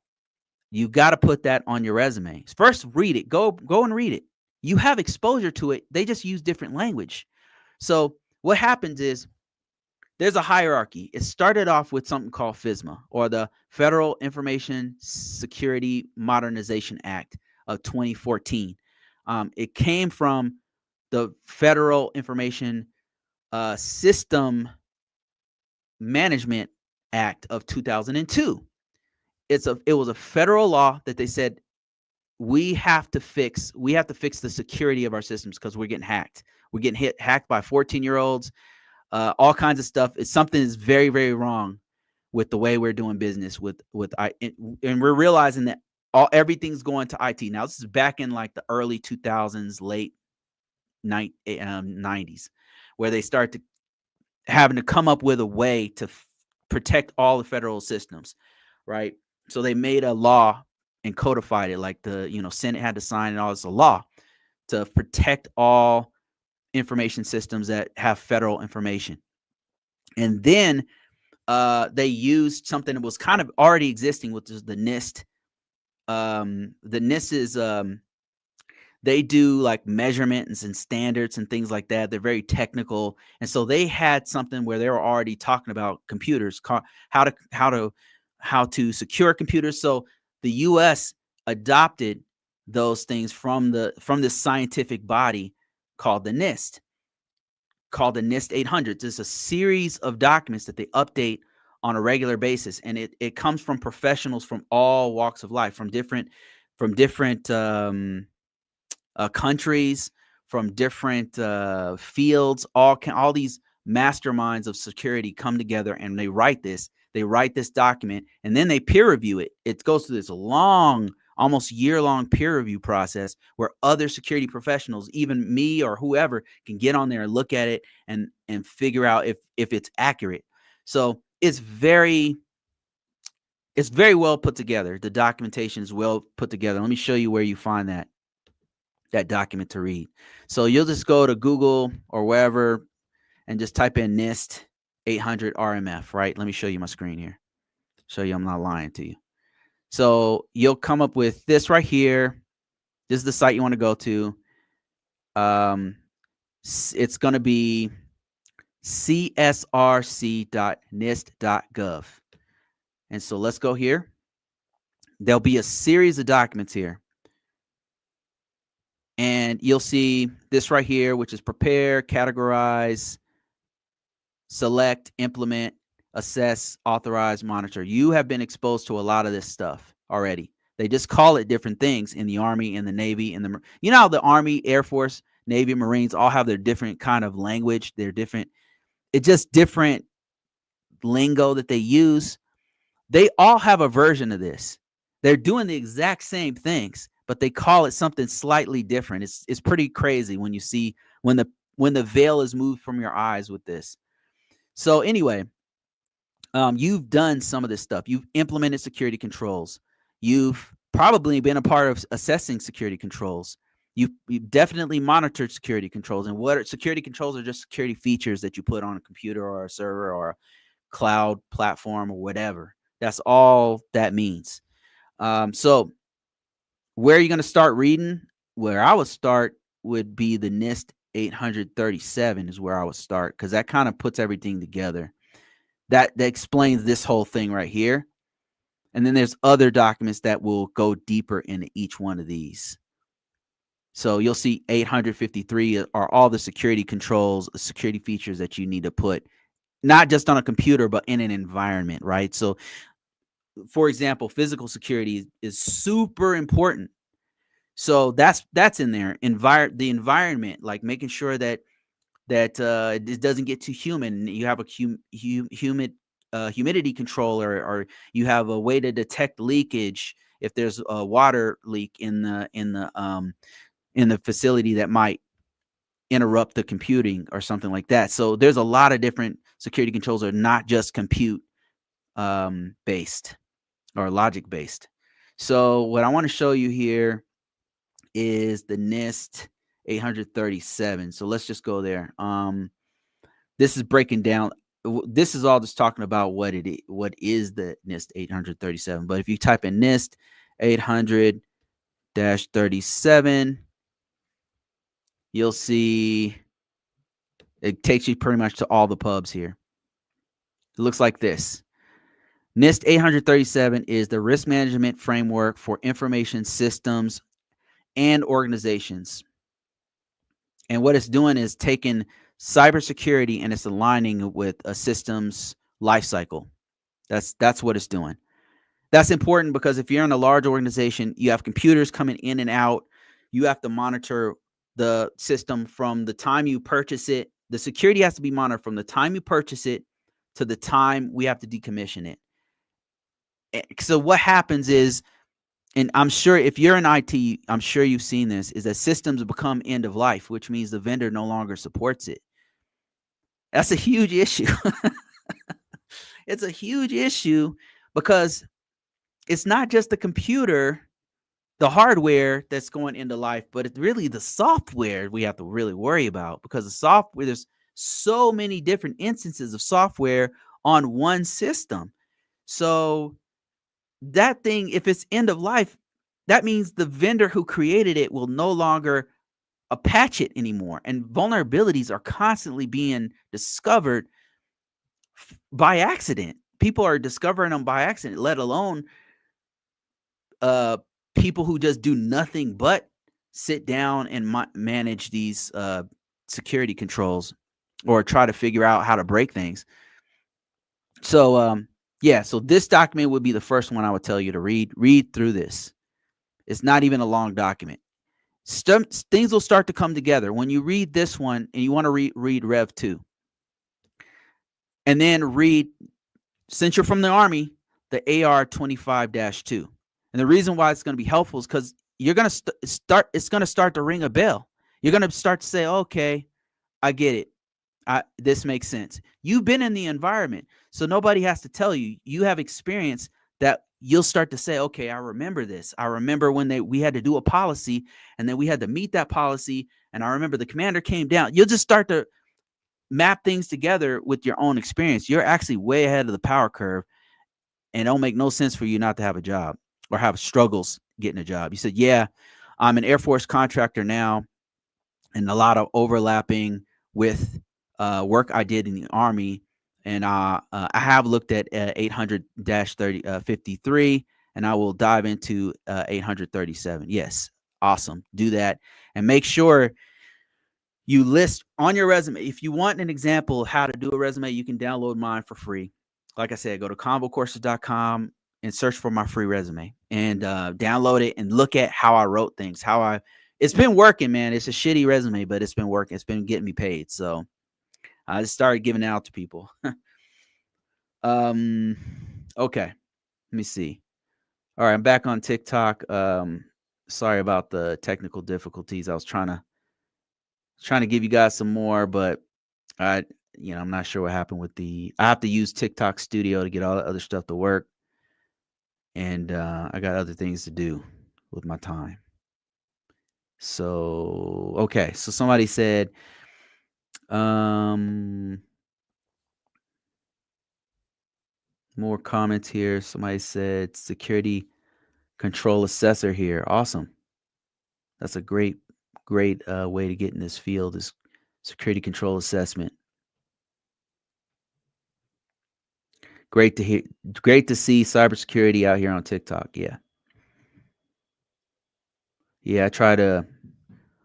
You got to put that on your resume. First, read it. Go and read it. You have exposure to it. They just use different language. So what happens is there's a hierarchy. It started off with something called FISMA, or the Federal Information Security Modernization Act of 2014. It came from the Federal Information System Management Act of 2002. It was a federal law that they said we have to fix the security of our systems because we're getting hacked. We're getting hacked by 14-year-olds, all kinds of stuff. It's something is very, very wrong with the way we're doing business and we're realizing that everything's going to IT. Now, this is back in like the early 2000s, late 90s, where they start to having to come up with a way to protect all the federal systems, right? So they made a law and codified it, like the Senate had to sign it. All this a law to protect all information systems that have federal information. And then they used something that was kind of already existing, which is the NIST. The NIST is they do like measurements and standards and things like that. They're very technical, and so they had something where they were already talking about computers, how to secure computers. So the U.S. adopted those things from this scientific body called the NIST, called the NIST 800. It's a series of documents that they update on a regular basis, and it comes from professionals from all walks of life, from different countries, from different fields. All these masterminds of security come together and they write this document, and then they peer review it. It goes through this long, almost year-long peer review process where other security professionals, even me or whoever, can get on there and look at it and figure out if it's accurate. So it's very well put together. The documentation is well put together. Let me show you where you find that document to read. So you'll just go to Google or wherever and just type in NIST 800 RMF, right? Let me show you my screen here. Show you I'm not lying to you. So you'll come up with this right here. This is the site you want to go to. It's going to be csrc.nist.gov. And so let's go here. There'll be a series of documents here. And you'll see this right here, which is prepare, categorize, select, implement, assess, authorize, monitor. You have been exposed to a lot of this stuff already. They just call it different things in the Army, in the Navy, in the how the Army, Air Force, Navy, Marines all have their different kind of language. They're different. It's just different lingo that they use. They all have a version of this. They're doing the exact same things, but they call it something slightly different. It's pretty crazy when you see when the veil is moved from your eyes with this. So anyway, you've done some of this stuff. You've implemented security controls. You've probably been a part of assessing security controls. You've definitely monitored security controls. And what security controls are just security features that you put on a computer or a server or a cloud platform or whatever. That's all that means. So where are you going to start reading? Where I would start would be the NIST 837 is where I would start, because that kind of puts everything together. That explains this whole thing right here. And then there's other documents that will go deeper into each one of these. So you'll see 853 are all the security controls, security features that you need to put, not just on a computer, but in an environment, right? So, for example, physical security is super important. So that's in there. The environment, like making sure that it doesn't get too humid. You have a humidity controller, or you have a way to detect leakage if there's a water leak in the facility that might interrupt the computing or something like that. So there's a lot of different security controls that are not just compute based or logic based. So what I want to show you here is the NIST 837. So let's just go there. This is breaking down. This is all just talking about what is the NIST 837. But if you type in NIST 800-37, you'll see it takes you pretty much to all the pubs here. It looks like this. NIST 837 is the risk management framework for information systems and organizations. And what it's doing is taking cybersecurity and it's aligning with a system's life cycle. That's what it's doing. That's important because if you're in a large organization, you have computers coming in and out. You have to monitor the system from the time you purchase it. The security has to be monitored from the time you purchase it to the time we have to decommission it. So what happens is, and I'm sure if you're in IT, I'm sure you've seen this, is that systems become end of life, which means the vendor no longer supports it. That's a huge issue. It's a huge issue because it's not just the computer, the hardware that's going into life, but it's really the software we have to really worry about, because the software, there's so many different instances of software on one system. So that thing, if it's end of life, that means the vendor who created it will no longer patch it anymore. And vulnerabilities are constantly being discovered by accident. People are discovering them by accident, let alone people who just do nothing but sit down and manage these security controls or try to figure out how to break things. So yeah, so this document would be the first one I would tell you to read through this. It's not even a long document. Things will start to come together when you read this one, and you want to read Rev 2. And then read, since you're from the Army, the AR 25-2. And the reason why it's going to be helpful is because you're going to start, it's going to start to ring a bell. You're going to start to say, okay, I get it. This makes sense. You've been in the environment, so nobody has to tell you. You have experience that you'll start to say, okay, I remember this. I remember when we had to do a policy, and then we had to meet that policy, and I remember the commander came down. You'll just start to map things together with your own experience. You're actually way ahead of the power curve, and it'll make no sense for you not to have a job or have struggles getting a job. You said, yeah, I'm an Air Force contractor now, and a lot of overlapping with work I did in the Army. And I have looked at 800-53, and I will dive into 837. Yes, awesome. Do that. And make sure you list on your resume. If you want an example of how to do a resume, you can download mine for free. Like I said, go to ConvoCourses.com and search for my free resume and download it and look at how I wrote things, it's been working, man. It's a shitty resume, but it's been working. It's been getting me paid. So I just started giving it out to people. Okay. Let me see. All right. I'm back on TikTok. Sorry about the technical difficulties. I was trying to give you guys some more, but I'm not sure what happened with I have to use TikTok Studio to get all the other stuff to work. And I got other things to do with my time. So, okay. So somebody said, more comments here. Somebody said security control assessor here. Awesome. That's a great way to get in this field, is security control assessment. Great to hear. Great to see cybersecurity out here on TikTok. Yeah. Yeah,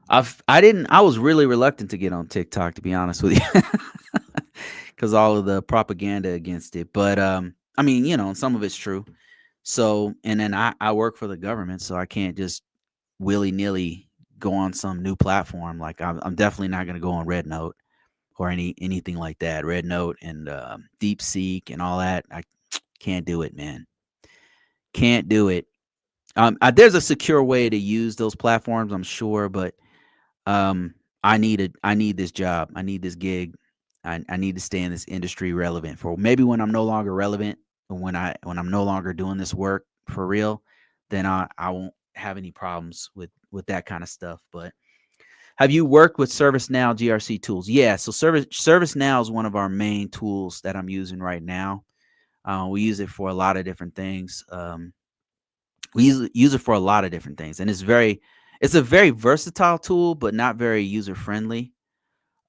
I was really reluctant to get on TikTok, to be honest with you, because all of the propaganda against it. But I mean, some of it's true. So, and then I work for the government, so I can't just willy nilly go on some new platform. Like I'm definitely not going to go on Red Note or anything like that. Red Note and DeepSeek and all that. I can't do it, man. Can't do it. There's a secure way to use those platforms, I'm sure, but I need this job. I need this gig. I need to stay in this industry relevant for maybe when I'm no longer relevant, when I'm no longer doing this work for real, then I won't have any problems with that kind of stuff. But have you worked with ServiceNow GRC tools? Yeah, so ServiceNow is one of our main tools that I'm using right now. We use it for a lot of different things. We use it for a lot of different things, and it's a very versatile tool, but not very user friendly.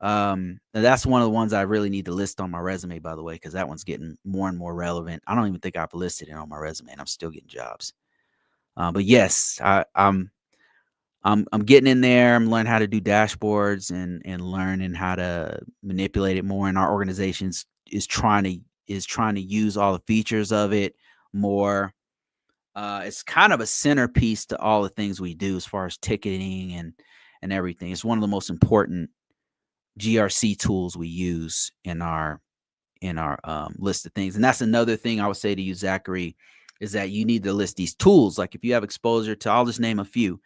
And that's one of the ones I really need to list on my resume, by the way, because that one's getting more and more relevant. I don't even think I've listed it on my resume, and I'm still getting jobs. But yes, I'm getting in there. I'm learning how to do dashboards and learning how to manipulate it more. And our organizations is trying to use all the features of it more. It's kind of a centerpiece to all the things we do as far as ticketing and everything. It's one of the most important GRC tools we use in our list of things. And that's another thing I would say to you, Zachary, is that you need to list these tools. Like if you have exposure to, I'll just name a few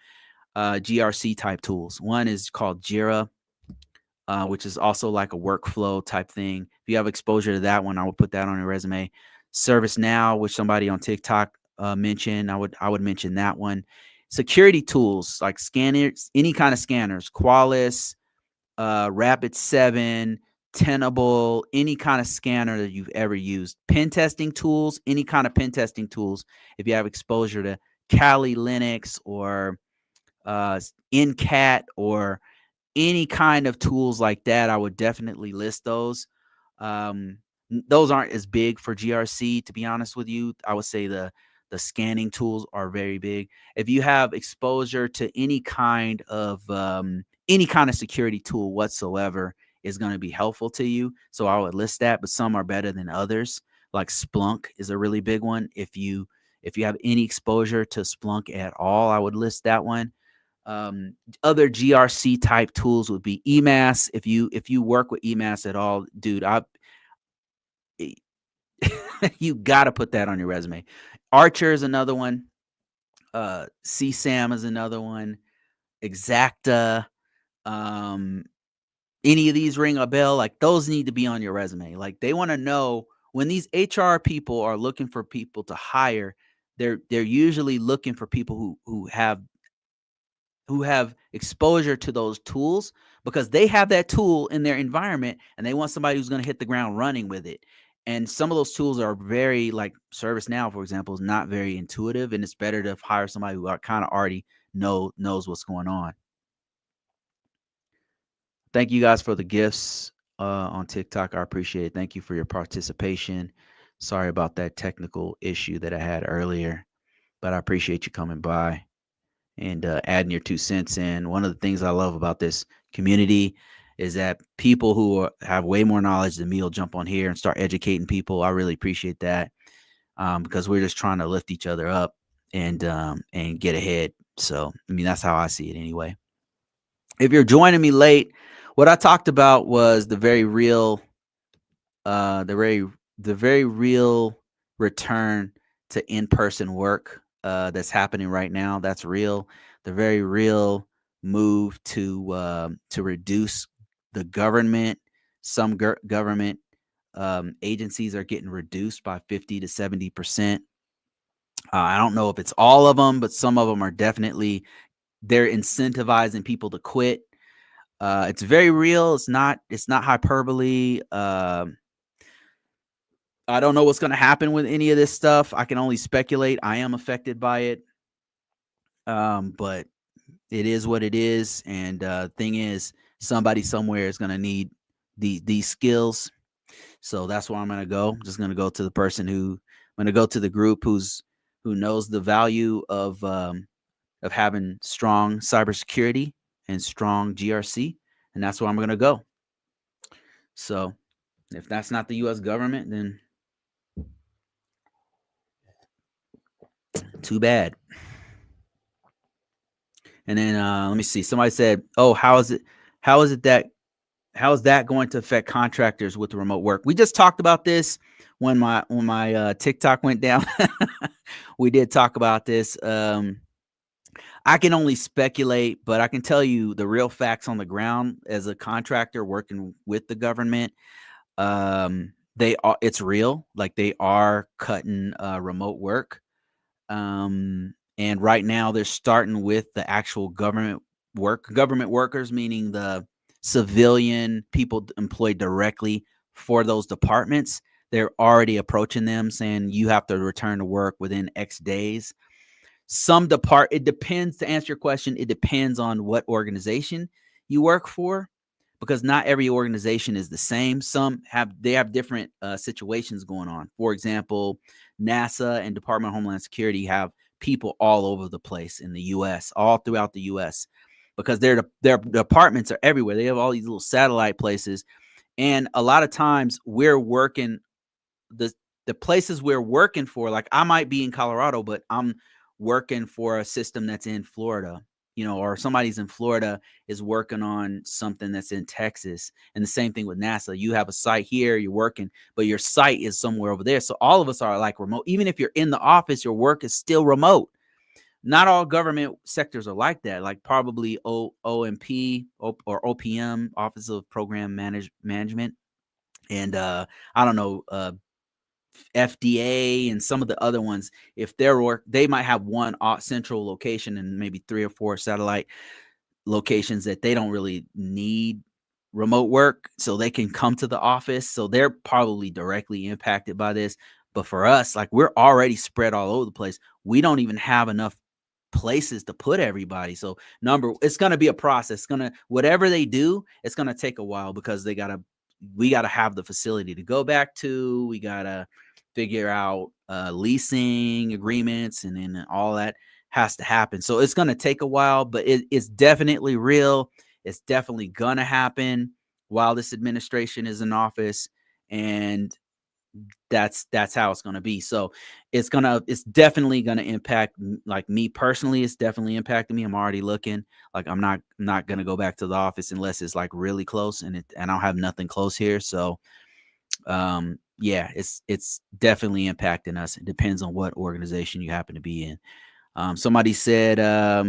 GRC type tools. One is called Jira, which is also like a workflow type thing. If you have exposure to that one, I would put that on your resume. ServiceNow, which somebody on TikTok mentioned, I would mention that one. Security tools like scanners, any kind of scanners, Qualys, Rapid7, Tenable, any kind of scanner that you've ever used. Pen testing tools, any kind of pen testing tools. If you have exposure to Kali Linux or NCAT or any kind of tools like that, I would definitely list those. Those aren't as big for GRC, to be honest with you. I would say the scanning tools are very big. If you have exposure to any kind of security tool whatsoever, is going to be helpful to you. So I would list that, but some are better than others. Like Splunk is a really big one. If you have any exposure to Splunk at all, I would list that one. Other GRC type tools would be EMAS. If you work with EMAS at all, dude, you got to put that on your resume. Archer is another one. CSAM is another one. Exacta. Any of these ring a bell? Like those need to be on your resume. Like they want to know when these HR people are looking for people to hire. They're usually looking for people who have exposure to those tools because they have that tool in their environment and they want somebody who's going to hit the ground running with it. And some of those tools are very, like ServiceNow, for example, is not very intuitive, and it's better to hire somebody who kind of already knows what's going on. Thank you guys for the gifts on TikTok. I appreciate it. Thank you for your participation. Sorry about that technical issue that I had earlier, but I appreciate you coming by and adding your 2 cents in. One of the things I love about this community is that people who have way more knowledge than me will jump on here and start educating people. I really appreciate that because we're just trying to lift each other up and get ahead. So, I mean, that's how I see it anyway. If you're joining me late, what I talked about was the very real return to in-person work that's happening right now. That's real. The very real move to reduce the government. Some government agencies are getting reduced by 50 to 70%. I don't know if it's all of them, but some of them are definitely, they're incentivizing people to quit. It's very real. It's not hyperbole. I don't know what's going to happen with any of this stuff. I can only speculate. I am affected by it. But it is what it is. And thing is, somebody somewhere is going to need these skills. So that's where I'm going to go. I'm just going to go to the person I'm going to go to the group who knows the value of having strong cybersecurity and strong GRC. And that's where I'm going to go. So if that's not the U.S. government, then too bad. And then let me see. Somebody said, "Oh, how is that going to affect contractors with the remote work?" We just talked about this when my TikTok went down. We did talk about this. I can only speculate, but I can tell you the real facts on the ground as a contractor working with the government. It's real. Like they are cutting remote work. And right now they're starting with the actual government workers, meaning the civilian people employed directly for those departments. They're already approaching them saying you have to return to work within X days. It depends, to answer your question, it depends on what organization you work for, because not every organization is the same. They have different situations going on. For example, NASA and Department of Homeland Security have people all over the place in the US, all throughout the US, because their departments are everywhere. They have all these little satellite places, and a lot of times we're working the the places we're working for. Like, I might be in Colorado, but I'm working for a system that's in Florida, or somebody's in Florida is working on something that's in Texas. And the same thing with NASA. You have a site here, you're working, but your site is somewhere over there. So all of us are like remote. Even if you're in the office, your work is still remote. Not all government sectors are like that. Like probably OMP or OPM, Office of Program Management, and I don't know, FDA and some of the other ones. If their work, they might have one central location and maybe 3 or 4 satellite locations that they don't really need remote work, so they can come to the office. So they're probably directly impacted by this. But for us, like, we're already spread all over the place. We don't even have enough places to put everybody. So it's going to be a process. Whatever they do, it's going to take a while, because we got to have the facility to go back to. We got to figure out leasing agreements, and then all that has to happen. So it's going to take a while, but it's definitely real. It's definitely going to happen while this administration is in office. And that's how it's going to be. So it's definitely going to impact, like, me personally. It's definitely impacting me. I'm already looking, like, I'm not going to go back to the office unless it's like really close, and I don't have nothing close here. So yeah, it's definitely impacting us. It depends on what organization you happen to be in. Somebody said, let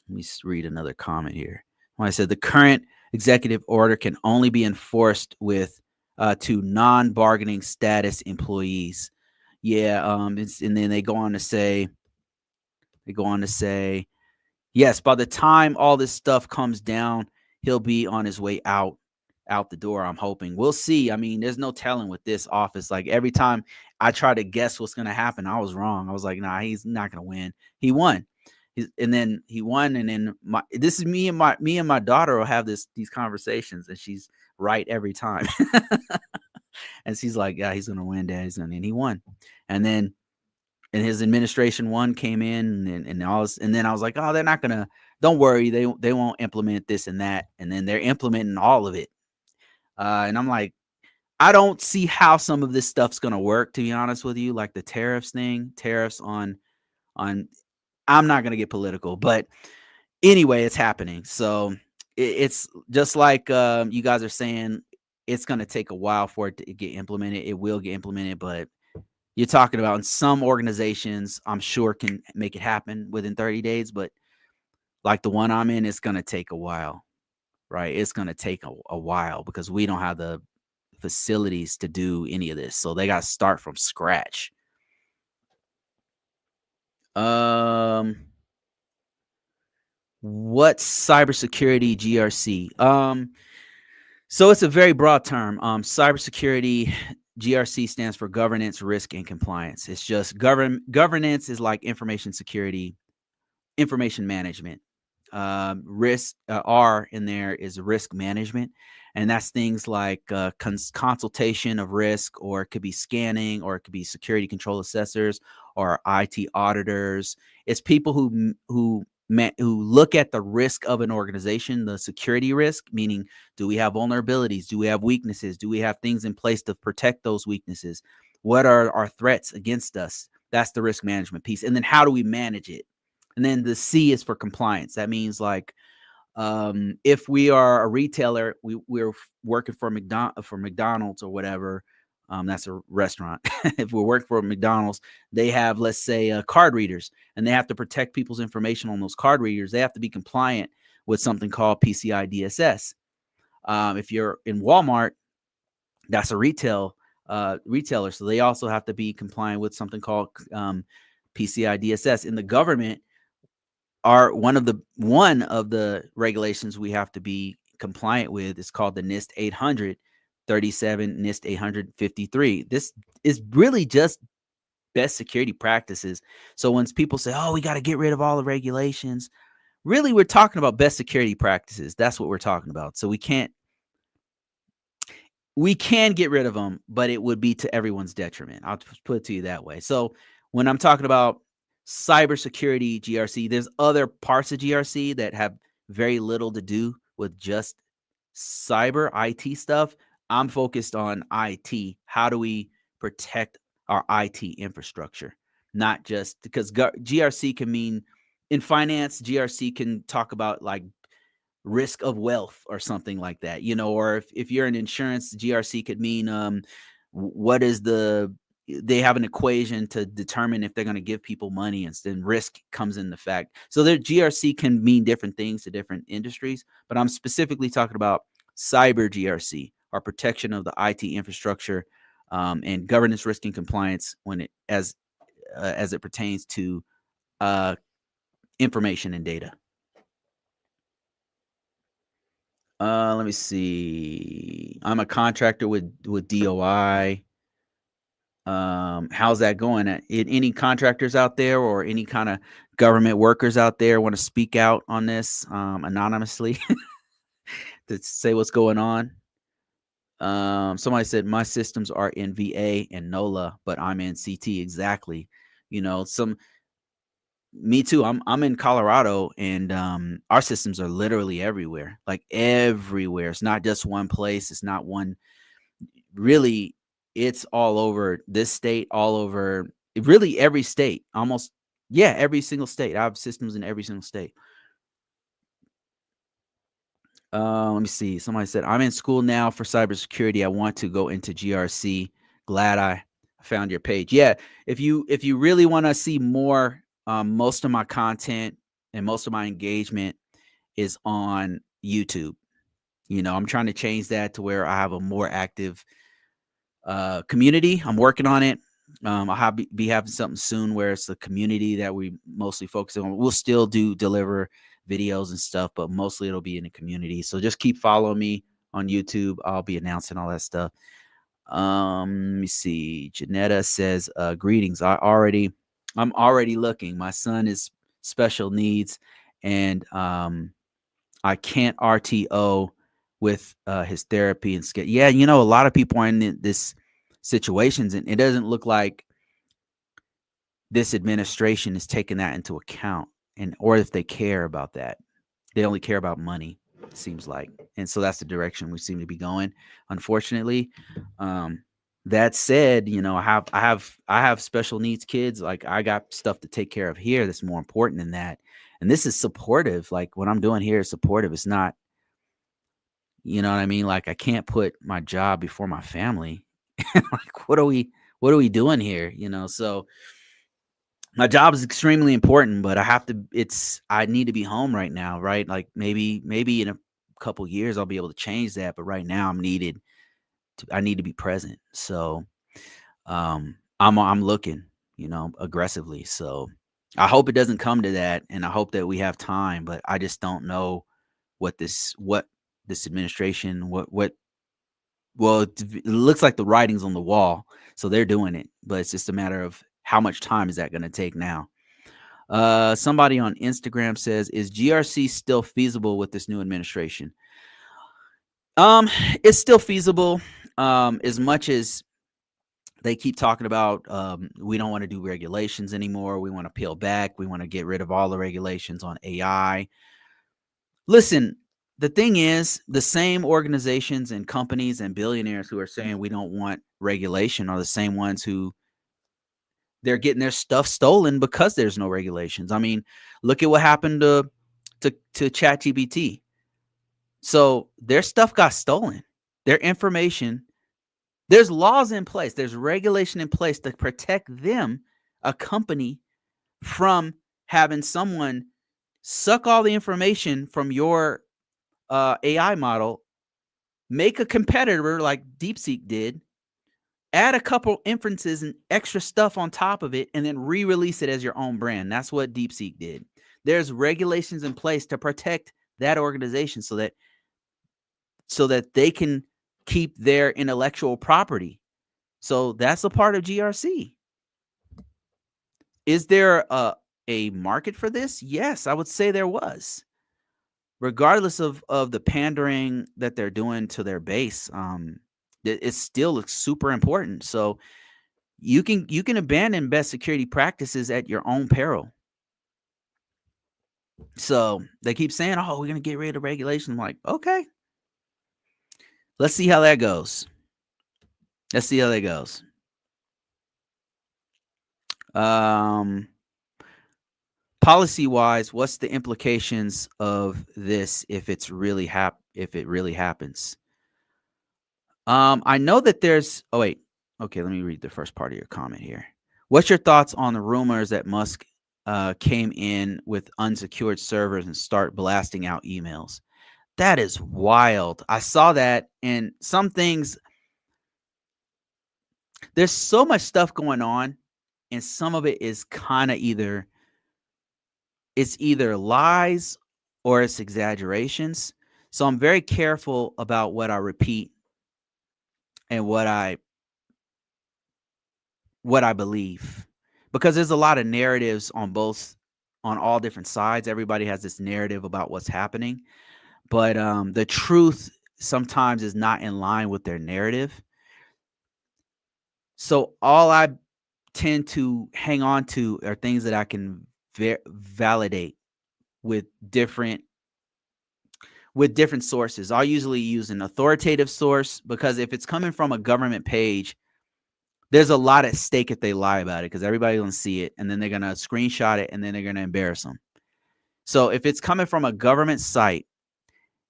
me read another comment here. When I said the current executive order can only be enforced to non-bargaining status employees. Yeah, and then they go on to say, yes, by the time all this stuff comes down, he'll be on his way out the door. I'm hoping. We'll see. I mean, there's no telling with this office. Like, every time I try to guess what's going to happen, I was wrong. I was like, nah, he's not going to win. He won. And then he won. And then this is me and my daughter will have these conversations, and she's right every time. And she's like, yeah, he's going to win, Dad. And he won. And then, and his administration one came in, and all this, and then I was like, oh, they're not going to, don't worry. They won't implement this and that. And then they're implementing all of it. And I'm like, I don't see how some of this stuff's going to work, to be honest with you. Like the tariffs on, I'm not going to get political, but anyway, it's happening. So it's just like you guys are saying, it's going to take a while for it to get implemented. It will get implemented, but you're talking about, in some organizations, I'm sure can make it happen within 30 days. But like the one I'm in, it's going to take a while, right? It's going to take a while, because we don't have the facilities to do any of this. So they got to start from scratch. What's cybersecurity GRC? So it's a very broad term. Cybersecurity GRC stands for governance, risk, and compliance. It's just governance is like information security, information management. Risk, R in there is risk management, and that's things like consultation of risk, or it could be scanning, or it could be security control assessors, or IT auditors. It's people who look at the risk of an organization, the security risk, meaning, do we have vulnerabilities? Do we have weaknesses? Do we have things in place to protect those weaknesses? What are our threats against us? That's the risk management piece. And then how do we manage it? And then the C is for compliance. That means, like, if we are a retailer, we're working for McDonald's or whatever. That's a restaurant. If we're working for McDonald's, they have, let's say, card readers, and they have to protect people's information on those card readers. They have to be compliant with something called PCI DSS. If you're in Walmart, that's a retailer, so they also have to be compliant with something called PCI DSS. In the government, are one of the regulations we have to be compliant with is called the NIST 837, NIST 853. This is really just best security practices. So when people say, "Oh, we got to get rid of all the regulations," really, we're talking about best security practices. That's what we're talking about. So we can get rid of them, but it would be to everyone's detriment. I'll just put it to you that way. So when I'm talking about cybersecurity GRC, there's other parts of GRC that have very little to do with just cyber IT stuff. I'm focused on IT. How do we protect our IT infrastructure? Not just because GRC can mean in finance, GRC can talk about like risk of wealth or something like that, or if you're in insurance, GRC could mean what is they have an equation to determine if they're going to give people money, and then risk comes in the fact. So their GRC can mean different things to different industries, but I'm specifically talking about cyber GRC, or protection of the IT infrastructure, and governance, risk, and compliance when it as it pertains to uh, information and data. Let me see. I'm a contractor with DOI. How's that going? Any contractors out there or any kind of government workers out there want to speak out on this anonymously to say what's going on? Somebody said my systems are in VA and NOLA, but I'm in CT. Exactly. Some Me too. I'm in Colorado, and our systems are literally everywhere. Like everywhere. It's not just one place. It's not one. Really, it's all over this state, all over really every state. Almost, yeah, every single state. I have systems in every single state. Let me see. Somebody said I'm in school now for cybersecurity. I want to go into GRC. Glad I found your page. Yeah, if you really want to see more, most of my content and most of my engagement is on YouTube. I'm trying to change that to where I have a more active community. I'm working on it. Be having something soon where it's the community that we mostly focus on. We'll still deliver videos and stuff, but mostly it'll be in the community. So just keep following me on YouTube. I'll be announcing all that stuff. Let me see. Janetta says, greetings. I'm already looking. My son is special needs, and I can't RTO with his therapy and schedule. Yeah, a lot of people are in this situations, and it doesn't look like this administration is taking that into account, and or if they care about that. They only care about money, it seems like. And so that's the direction we seem to be going, unfortunately. Um, that said, I have special needs kids. Like I got stuff to take care of here that's more important than that. And this is supportive. Like what I'm doing here is supportive. It's not, you know what I mean? Like I can't put my job before my family. Like what are we doing here? So my job is extremely important, but I need to be home right now, right? Like maybe in a couple years I'll be able to change that, but right now I need to be present. So I'm looking, aggressively. So I hope it doesn't come to that, and I hope that we have time, but I just don't know what this administration, what well, it looks like the writing's on the wall, so they're doing it, but it's just a matter of how much time is that going to take now. Somebody on Instagram says, "Is GRC still feasible with this new administration?" Um, it's still feasible. As much as they keep talking about, we don't want to do regulations anymore. We want to peel back. We want to get rid of all the regulations on AI. Listen, the thing is, the same organizations and companies and billionaires who are saying we don't want regulation are the same ones who they're getting their stuff stolen because there's no regulations. I mean, look at what happened to ChatGPT. So their stuff got stolen. Their information, there's laws in place, there's regulation in place to protect them, a company, from having someone suck all the information from your AI model, make a competitor like DeepSeek did, add a couple inferences and extra stuff on top of it, and then re-release it as your own brand. That's what DeepSeek did. There's regulations in place to protect that organization so that they can keep their intellectual property. So that's a part of GRC. Is there a market for this? Yes, I would say there was. Regardless of the pandering that they're doing to their base, it still looks super important. So you can abandon best security practices at your own peril. So they keep saying, "Oh, we're gonna get rid of regulation." I'm like, okay, let's see how that goes. Let's see how that goes. Um, Policy wise, what's the implications of this if it really happens? I know that there's. Oh wait, okay. Let me read the first part of your comment here. What's your thoughts on the rumors that Musk came in with unsecured servers and start blasting out emails? That is wild. I saw that, and some things. There's so much stuff going on, and some of it is kind of either lies or it's exaggerations. So I'm very careful about what I repeat and what I believe, because there's a lot of narratives on all different sides. Everybody has this narrative about what's happening, but the truth sometimes is not in line with their narrative. So all I tend to hang on to are things that I can validate with different sources. I'll usually use an authoritative source, because if it's coming from a government page, there's a lot at stake if they lie about it, because everybody's going to see it and then they're going to screenshot it and then they're going to embarrass them. So if it's coming from a government site,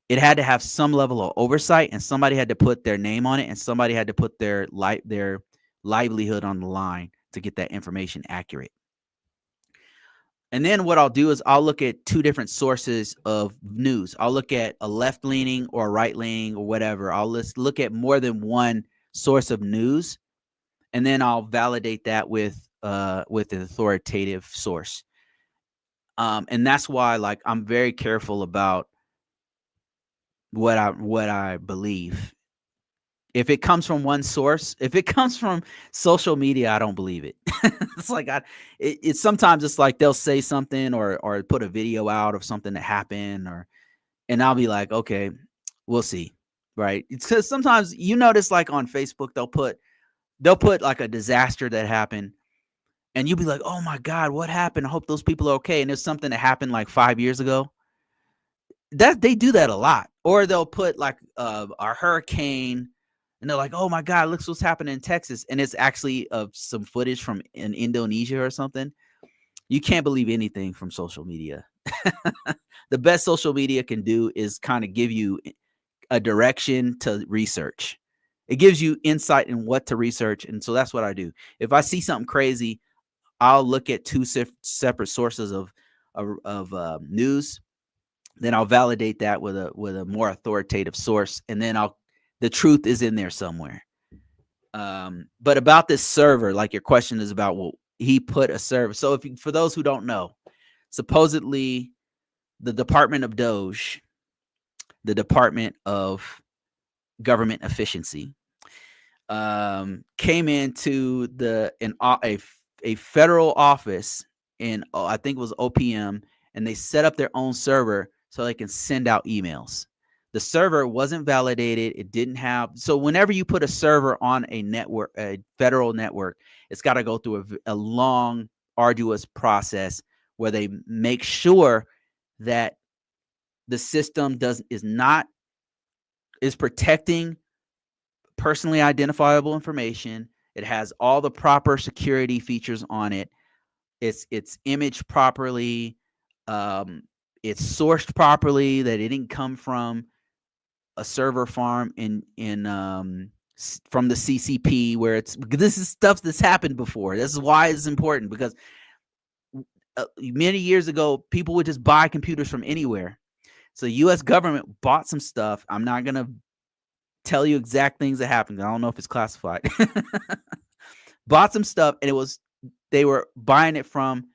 it had to have some level of oversight, and somebody had to put their name on it, and somebody had to put their livelihood on the line to get that information accurate. And then what I'll do is I'll look at two different sources of news. I'll look at a left leaning or a right leaning or whatever. I'll look at more than one source of news, and then I'll validate that with an authoritative source. And that's why, like, I'm very careful about what I believe. If it comes from one source, if it comes from social media, I don't believe it. It's like it's sometimes it's like they'll say something or put a video out of something that happened, and I'll be like, okay, we'll see, right? It's because sometimes you notice, like on Facebook, they'll put like a disaster that happened, and you'll be like, oh my god, what happened? I hope those people are okay. And there's something that happened like 5 years ago. That they do that a lot. Or they'll put like a hurricane, and they're like, "Oh my god, look what's happening in Texas," and it's actually some footage from in Indonesia or something. You can't believe anything from social media. The best social media can do is kind of give you a direction to research. It gives you insight in what to research, and so that's what I do. If I see something crazy, I'll look at two separate sources of news. Then I'll validate that with a more authoritative source, and then the truth is in there somewhere. But about this server, like your question is about, well, he put a server. So for those who don't know, supposedly the Department of Doge, the Department of Government Efficiency, came into a federal office in, I think it was OPM, and they set up their own server so they can send out emails. The server wasn't validated. It didn't have, so whenever you put a server on a network, a federal network, it's got to go through a long, arduous process where they make sure that the system is protecting personally identifiable information. It has all the proper security features on it. It's imaged properly. It's sourced properly, that it didn't come from a server farm from the CCP, where this is stuff that's happened before. This is why it's important, because many years ago, people would just buy computers from anywhere. So the U.S. government bought some stuff. I'm not going to tell you exact things that happened. I don't know if it's classified. Bought some stuff, and they were buying it from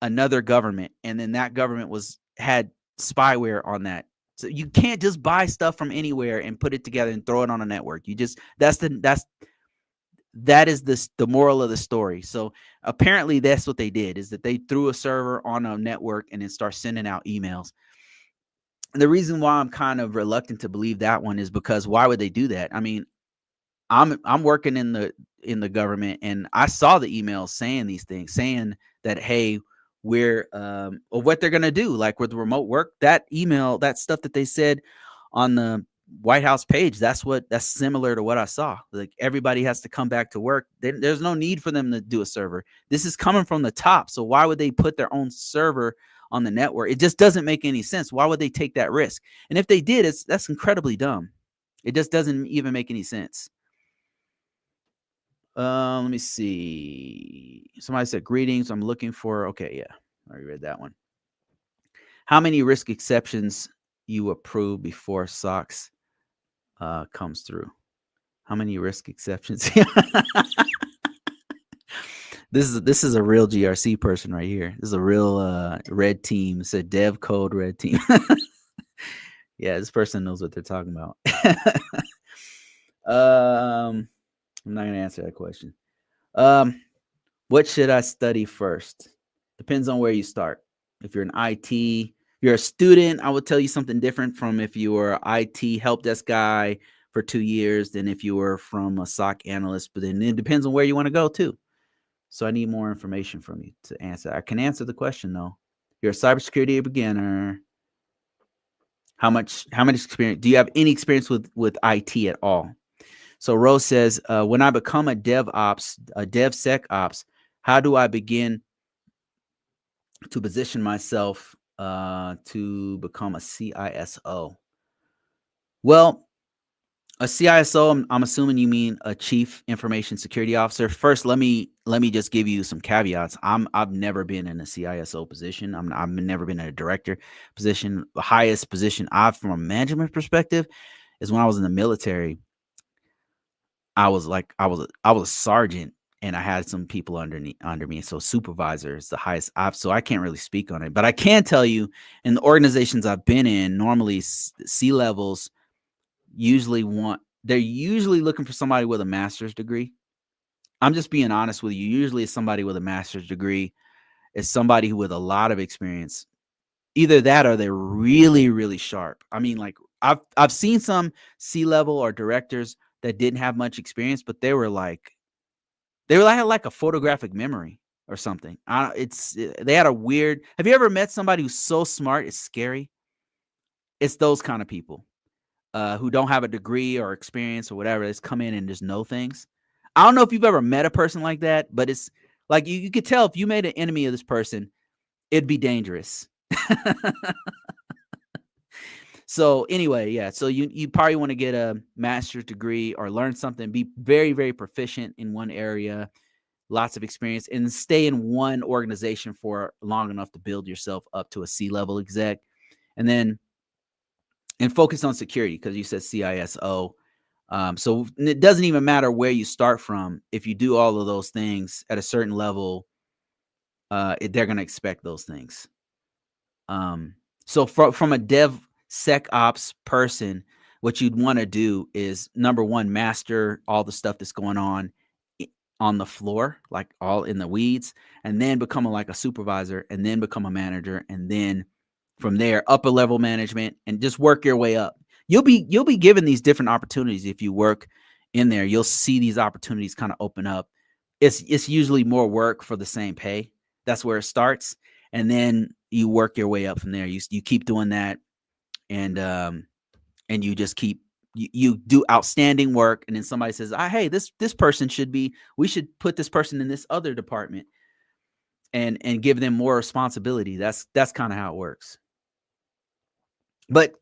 another government, and then that government had spyware on that. So you can't just buy stuff from anywhere and put it together and throw it on a network. That's that is the moral of the story. So apparently that's what they did, is that they threw a server on a network and then start sending out emails. And the reason why I'm kind of reluctant to believe that one is because why would they do that? I mean, I'm working in the government, and I saw the emails saying these things, saying that, hey, we're or what they're gonna do, like with remote work. That email, that stuff that they said on the White House page, that's similar to what I saw. Like, everybody has to come back to work. There's no need for them to do a server. This is coming from the top, so why would they put their own server on the network? It just doesn't make any sense. Why would they take that risk? And if they did, that's incredibly dumb. It just doesn't even make any sense. Let me see. Somebody said greetings. I'm looking for. Okay, yeah, I already read that one. How many risk exceptions you approve before SOX comes through? How many risk exceptions? This is a real GRC person right here. This is a real red team. It's a dev code red team. Yeah, this person knows what they're talking about. I'm not gonna answer that question. What should I study first? Depends on where you start. If you're an IT, if you're a student, I would tell you something different from if you were an IT help desk guy for 2 years than if you were from a SOC analyst. But then it depends on where you want to go too. So I need more information from you to answer. I can answer the question though. You're a cybersecurity beginner. How much experience do you have? Any experience with IT at all? So Rose says, when I become a DevSecOps, how do I begin to position myself to become a CISO? Well, a CISO, I'm assuming you mean a Chief Information Security Officer. First, let me just give you some caveats. I've never been in a CISO position. I've never been in a director position. The highest position from a management perspective, is when I was in the military. I was a sergeant, and I had some people under me. So supervisor is the highest. So I can't really speak on it, but I can tell you, in the organizations I've been in, normally C levels they're usually looking for somebody with a master's degree. I'm just being honest with you. Usually it's somebody with a master's degree. It's somebody with a lot of experience. Either that or they're really, really sharp. I mean, like, I've seen some C level or directors that didn't have much experience, but had like a photographic memory or something. They had a weird. Have you ever met somebody who's so smart it's scary? It's those kind of people who don't have a degree or experience or whatever. Just come in and just know things. I don't know if you've ever met a person like that, but it's like you could tell if you made an enemy of this person, it'd be dangerous. So anyway, yeah. So you probably want to get a master's degree or learn something, be very, very proficient in one area, lots of experience, and stay in one organization for long enough to build yourself up to a C-level exec. And focus on security, because you said CISO. So it doesn't even matter where you start from. If you do all of those things at a certain level, they're going to expect those things. So from a DevSecOps person, what you'd want to do is, number one, master all the stuff that's going on the floor, like all in the weeds, and then become like a supervisor, and then become a manager, and then from there upper level management, and just work your way up. You'll be given these different opportunities. If you work in there, you'll see these opportunities kind of open up. It's usually more work for the same pay. That's where it starts, and then you work your way up from there. You keep doing that, and you just keep you do outstanding work, and then somebody says, hey, this person we should put this person in this other department, and give them more responsibility. That's kind of how it works. But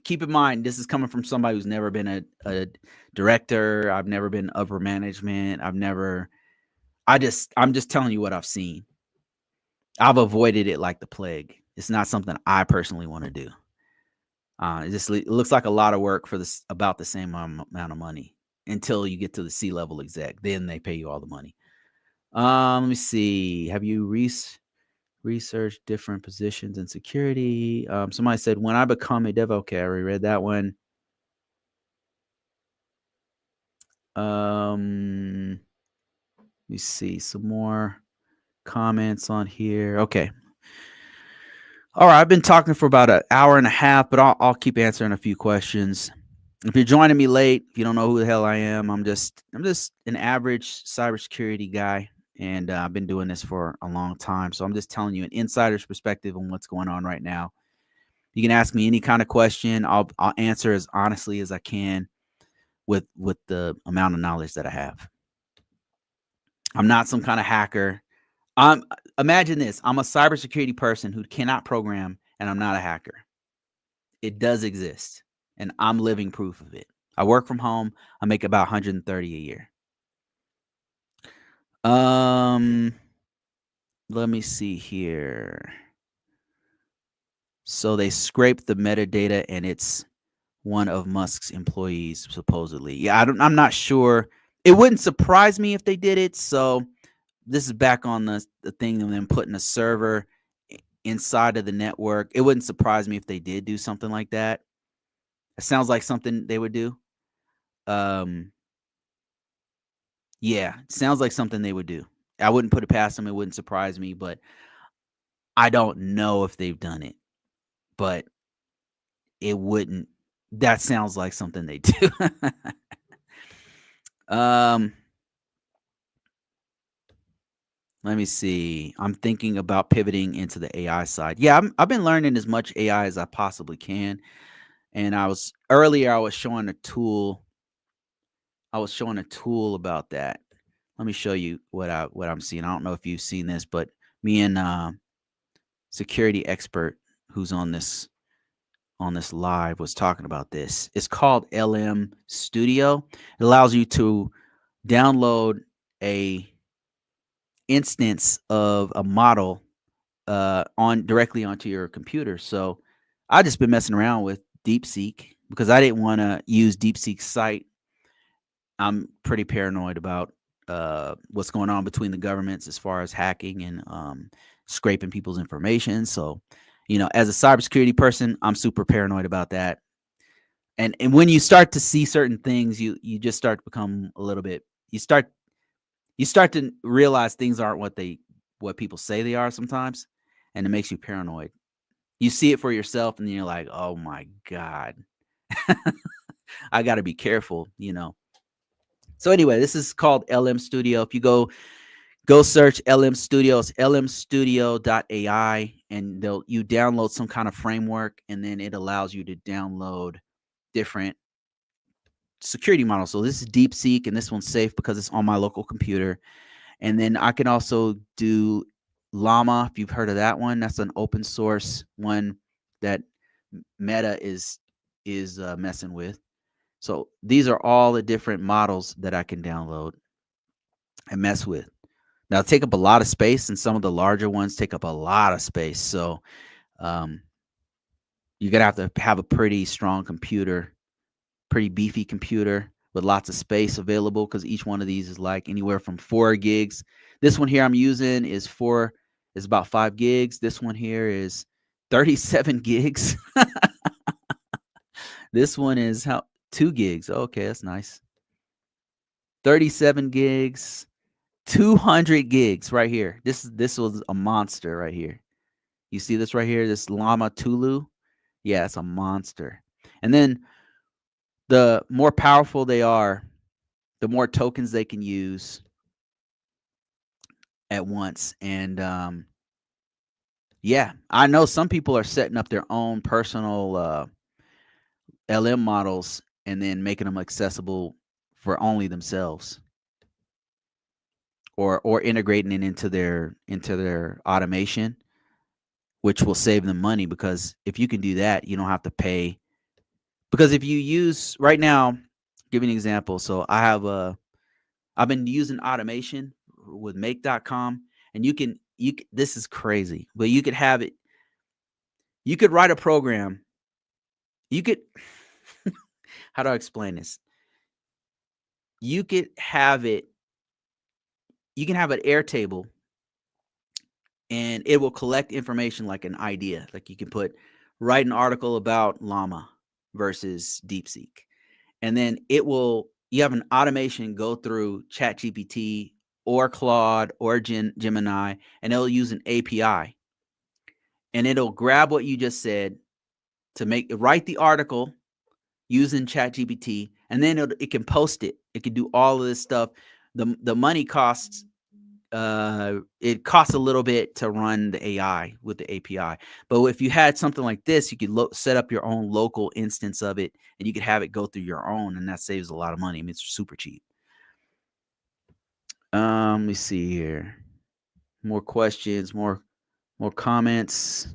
keep in mind, this is coming from somebody who's never been a director. I've never been upper management. I'm just telling you what I've seen. I've avoided it like the plague. It's not something I personally want to do. It looks like a lot of work for about the same amount of money, until you get to the C-level exec. Then they pay you all the money. Let me see. Have you researched different positions in security? Somebody said, when I become a dev. Okay, I already read that one. Let me see some more comments on here. Okay. All right. I've been talking for about an hour and a half, but I'll keep answering a few questions. If you're joining me late, if you don't know who the hell I am, I'm just an average cybersecurity guy, and I've been doing this for a long time. So I'm just telling you an insider's perspective on what's going on right now. You can ask me any kind of question. I'll answer as honestly as I can with the amount of knowledge that I have. I'm not some kind of hacker. I'm Imagine this. I'm a cybersecurity person who cannot program, and I'm not a hacker. It does exist, and I'm living proof of it. I work from home. I make about 130 a year. Um, Let me see here. So they scraped the metadata, and it's one of Musk's employees, supposedly. Yeah, I'm not sure. It wouldn't surprise me if they did it. So this is back on the thing of them putting a server inside of the network. It wouldn't surprise me if they did do something like that. It sounds like something they would do. Um, yeah, sounds like something they would do. I wouldn't put it past them. It wouldn't surprise me, but I don't know if they've done it. But it wouldn't. That sounds like something they do. um, Let me see. I'm thinking about pivoting into the AI side. Yeah, I've been learning as much AI as I possibly can. And I was showing a tool. I was showing a tool about that. Let me show you what I'm seeing. I don't know if you've seen this, but me and security expert who's on this live was talking about this. It's called LM Studio. It allows you to download a instance of a model on directly onto your computer. So I just been messing around with DeepSeek because I didn't want to use DeepSeek's site. I'm pretty paranoid about what's going on between the governments as far as hacking and scraping people's information. So, as a cybersecurity person, I'm super paranoid about that. And when you start to see certain things, you just start to become a little bit. You start to realize things aren't what people say they are sometimes, and it makes you paranoid. You see it for yourself, and then you're like, "Oh my god, I got to be careful." So anyway, this is called LM Studio. If you go search LM Studio, it's lmstudio.ai, and you download some kind of framework, and then it allows you to download different security models. So this is DeepSeek, and this one's safe because it's on my local computer. And then I can also do Llama, if you've heard of that one. That's an open source one that Meta is messing with. So these are all the different models that I can download and mess with. Now, take up a lot of space, and some of the larger ones take up a lot of space. So um, you're gonna have to have a pretty strong computer, pretty beefy computer with lots of space available because each one of these is like anywhere from 4 gigs. This one here I'm using is about 5 gigs. This one here is 37 gigs. This one is 2 gigs. Okay, that's nice. 37 gigs, 200 gigs right here. This was a monster right here. You see this right here, this Llama Tulu? Yeah, it's a monster. And then the more powerful they are, the more tokens they can use at once. And yeah, I know some people are setting up their own personal LM models and then making them accessible for only themselves, or integrating it into their automation, which will save them money because if you can do that, you don't have to pay. Because if you use right now, give you an example. So I've been using automation with make.com, and this is crazy, but you could have it. You could write a program. You could how do I explain this? You could have it you can have an Airtable, and it will collect information like an idea. Like you can write an article about llama versus DeepSeek. And then you have an automation go through ChatGPT or Claude or Gemini, and it'll use an API, and it'll grab what you just said to write the article using ChatGPT, and then it can post it. It can do all of this stuff. The money costs. It costs a little bit to run the AI with the API, but if you had something like this, you could set up your own local instance of it, and you could have it go through your own, and that saves a lot of money. I mean, it's super cheap. Let me see here. More questions, more comments.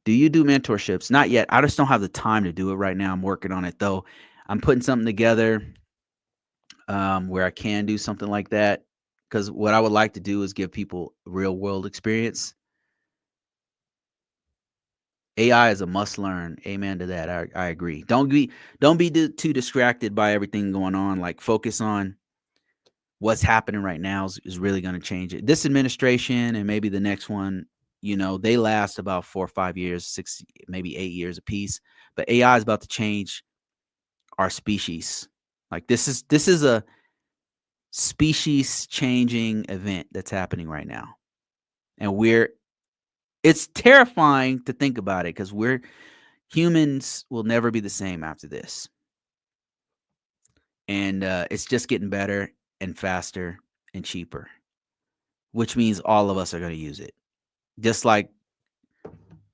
Do you do mentorships? Not yet. I just don't have the time to do it right now. I'm working on it though. I'm putting something together where I can do something like that, because what I would like to do is give people real world experience. AI is a must learn. Amen to that. I agree. Don't be too distracted by everything going on. Like, focus on what's happening right now is really going to change it. This administration and maybe the next one, they last about 4 or 5 years, 6, maybe 8 years apiece. But AI is about to change our species. Like, this is a species changing event that's happening right now. And it's terrifying to think about it, because humans will never be the same after this. And it's just getting better and faster and cheaper, which means all of us are going to use it. Just like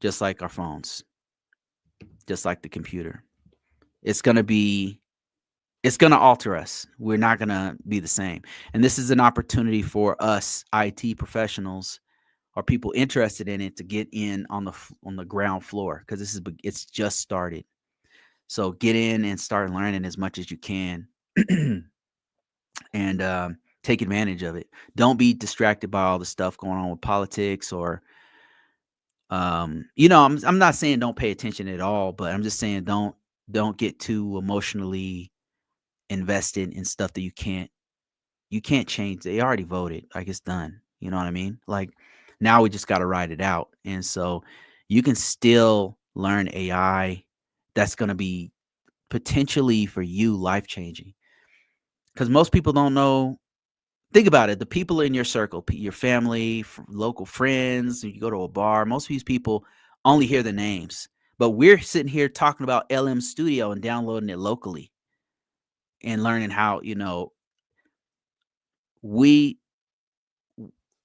our phones, just like the computer. It's going to alter us. We're not going to be the same. And this is an opportunity for us IT professionals or people interested in it to get in on the ground floor, because it's just started. So get in and start learning as much as you can, and take advantage of it. Don't be distracted by all the stuff going on with politics, or I'm not saying don't pay attention at all, but I'm just saying don't get too emotionally invested in stuff that you can't change. They already voted. Like, it's done. You know what I mean? Like, now we just got to ride it out. And so you can still learn AI. That's going to be potentially for you life changing, because most people don't know. Think about it. The people in your circle, your family, local friends, you go to a bar, most of these people only hear the names. But we're sitting here talking about LM Studio and downloading it locally and learning how, we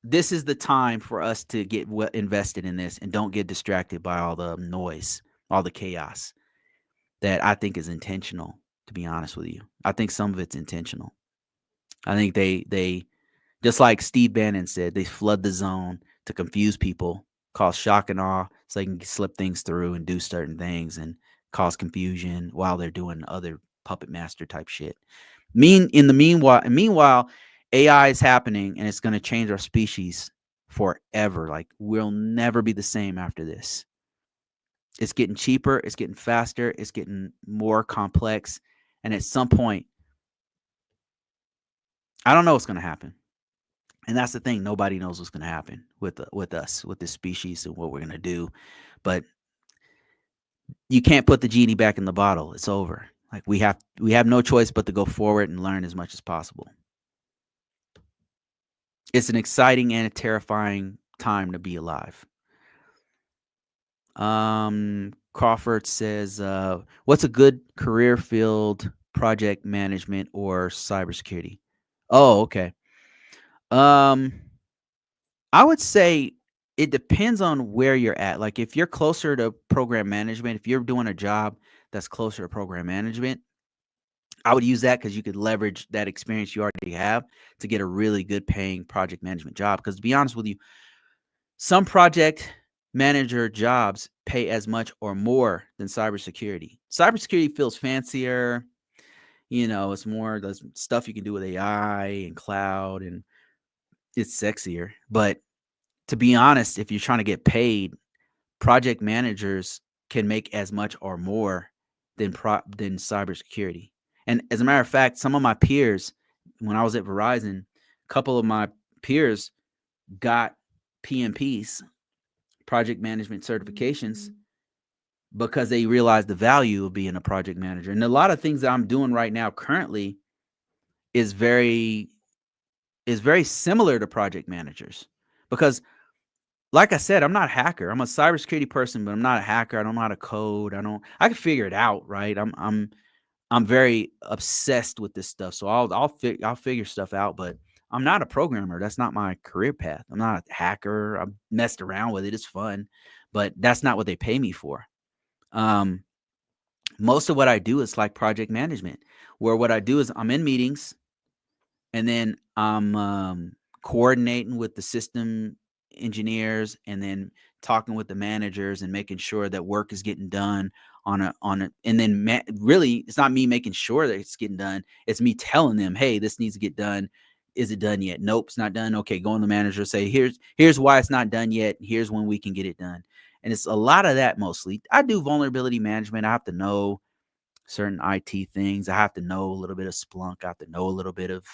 this is the time for us to get invested in this, and don't get distracted by all the noise, all the chaos that I think is intentional, to be honest with you. I think some of it's intentional. I think they just like Steve Bannon said, they flood the zone to confuse people, cause shock and awe, so they can slip things through and do certain things and cause confusion while they're doing other puppet master type shit. Meanwhile, AI is happening, and it's going to change our species forever. Like, we'll never be the same after this. It's getting cheaper, it's getting faster, it's getting more complex, and at some point, I don't know what's going to happen. And that's the thing. Nobody knows what's going to happen with us, with this species, and what we're going to do. But you can't put the genie back in the bottle. It's over. Like, we have no choice but to go forward and learn as much as possible. It's an exciting and a terrifying time to be alive. Crawford says, what's a good career field? Project management or cybersecurity? Oh, okay. I would say it depends on where you're at. Like, if you're closer to program management, if you're doing a job that's closer to program management, I would use that, because you could leverage that experience you already have to get a really good paying project management job. Because, to be honest with you, some project manager jobs pay as much or more than cybersecurity. Cybersecurity feels fancier. It's more the stuff you can do with AI and cloud, and it's sexier. But to be honest, if you're trying to get paid, project managers can make as much or more than cybersecurity. And as a matter of fact, some of my peers, when I was at Verizon, a couple of my peers got PMPs, project management certifications, because they realized the value of being a project manager. And a lot of things that I'm doing right now currently is very is very similar to project managers because, like I said, I'm not a hacker. I'm a cybersecurity person, but I'm not a hacker. I don't know how to code. I can figure it out, right? I'm very obsessed with this stuff. So I'll figure stuff out, but I'm not a programmer. That's not my career path. I'm not a hacker. I've messed around with it. It's fun, but that's not what they pay me for. Um, Most of what I do is like project management, where what I do is I'm in meetings and then I'm coordinating with the system engineers and then talking with the managers and making sure that work is getting done and then really it's not me making sure that it's getting done, it's me telling them, hey, this needs to get done. Is it done yet? Nope, it's not done. Okay, go on the manager, say here's why it's not done yet, here's when we can get it done. And it's a lot of that. Mostly I do vulnerability management. I have to know certain IT things. I have to know a little bit of Splunk. I have to know a little bit of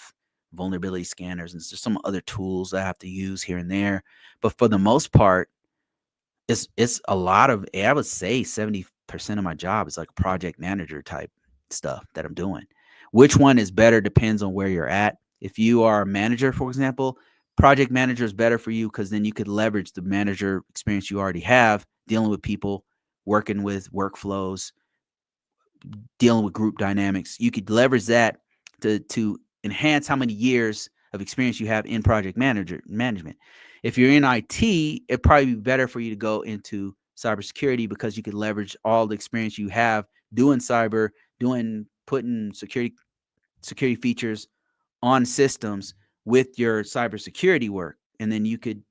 vulnerability scanners and just some other tools I have to use here and there. But for the most part, it's a lot of, I would say 70% of my job is like project manager type stuff that I'm doing. Which one is better depends on where you're at. If you are a manager, for example, project manager is better for you because then you could leverage the manager experience you already have dealing with people, working with workflows, dealing with group dynamics. You could leverage that to enhance how many years of experience you have in project management. If you're in IT, it'd probably be better for you to go into cybersecurity because you could leverage all the experience you have doing cyber, doing putting security features on systems with your cybersecurity work. And then you could,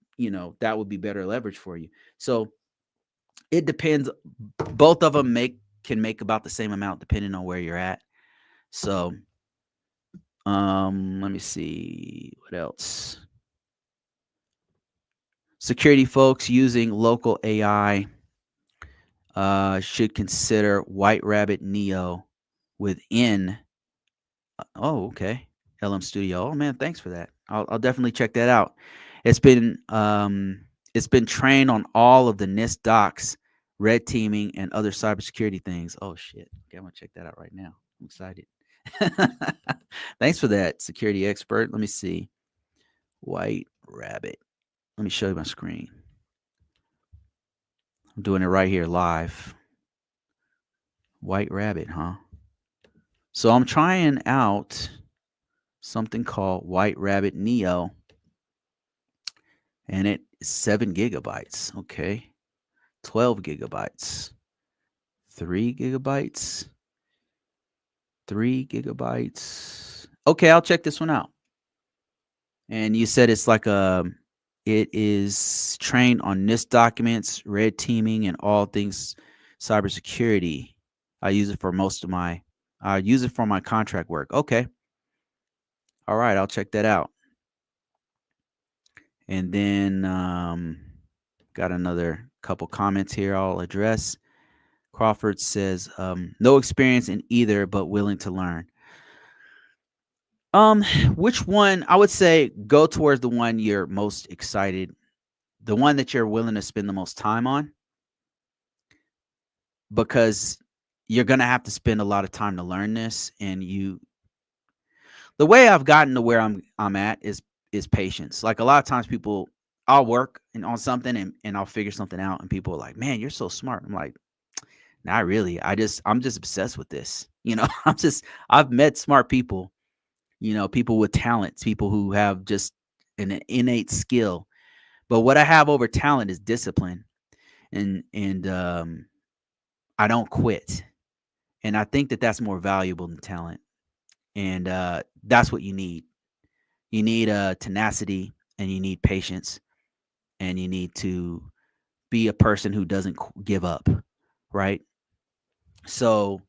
that would be better leverage for you. So it depends. Both of them can make about the same amount depending on where you're at. So, let me see what else. Security folks using local AI should consider White Rabbit Neo within. Oh, okay. LM Studio. Oh man, thanks for that. I'll definitely check that out. It's been it's been trained on all of the NIST docs, red teaming, and other cybersecurity things. Oh shit. Okay, I'm gonna check that out right now. I'm excited. Thanks for that, security expert. Let me see. White Rabbit. Let me show you my screen. I'm doing it right here live. White Rabbit, huh? So I'm trying out something called White Rabbit Neo, and it's 7 gigabytes. Okay. 12 gigabytes. 3 gigabytes. 3 gigabytes. Okay, I'll check this one out. And you said it's like it is trained on NIST documents, red teaming, and all things cybersecurity. I use it for my contract work. Okay. All right, I'll check that out. And then got another couple comments here I'll address. Crawford says, no experience in either, but willing to learn. Which one? I would say go towards the one you're most excited, the one that you're willing to spend the most time on, because you're gonna have to spend a lot of time to learn this. And the way I've gotten to where I'm at is patience. Like a lot of times people, I'll work on something and I'll figure something out, and people are like, "Man, you're so smart." I'm like, "Not really. I'm just obsessed with this." I've met smart people, people with talents, people who have just an innate skill. But what I have over talent is discipline, and I don't quit. And I think that that's more valuable than talent. And that's what you need. You need tenacity, and you need patience, and you need to be a person who doesn't give up, right? So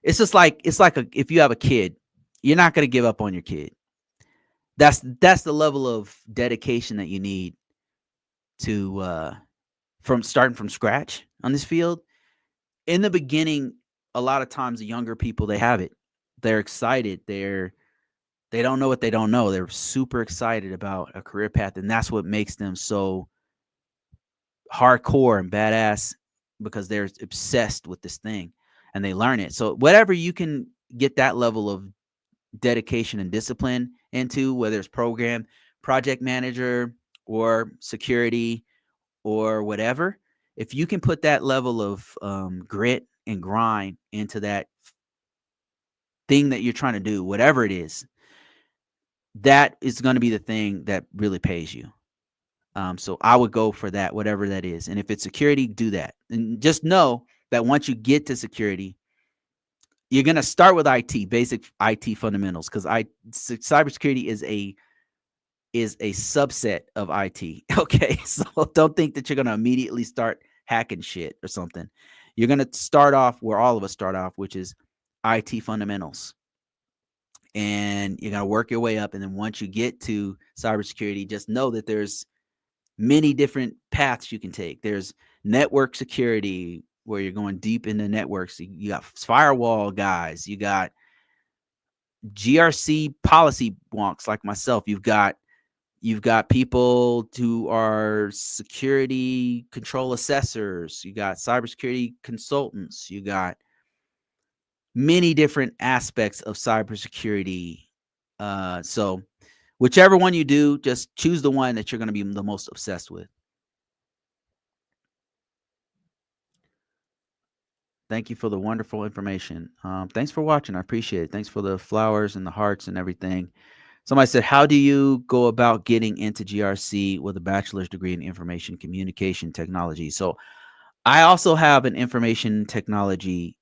if you have a kid, you're not going to give up on your kid. That's the level of dedication that you need to from starting from scratch on this field. In the beginning, a lot of times the younger people, they have it. They're excited. They don't know what they don't know. They're super excited about a career path, and that's what makes them so hardcore and badass, because they're obsessed with this thing and they learn it. So whatever you can get that level of dedication and discipline into, whether it's project manager, or security, or whatever. If you can put that level of grit and grind into that thing that you're trying to do, whatever it is, that is going to be the thing that really pays you. So I would go for that, whatever that is. And if it's security, do that. And just know that once you get to security, you're going to start with IT, basic IT fundamentals, because cybersecurity is a subset of IT. Okay, so don't think that you're going to immediately start hacking shit or something. You're going to start off where all of us start off, which is IT fundamentals, and you're going to work your way up. And then once you get to cybersecurity, just know that there's many different paths you can take. There's network security, where you're going deep into networks. You got firewall guys, you got GRC policy wonks like myself. You've got people who are security control assessors. You got cybersecurity consultants. You got many different aspects of cybersecurity. So whichever one you do, just choose the one that you're going to be the most obsessed with. Thank you for the wonderful information. Thanks for watching. I appreciate it. Thanks for the flowers and the hearts and everything. Somebody said, how do you go about getting into GRC with a bachelor's degree in information communication technology? So I also have an information technology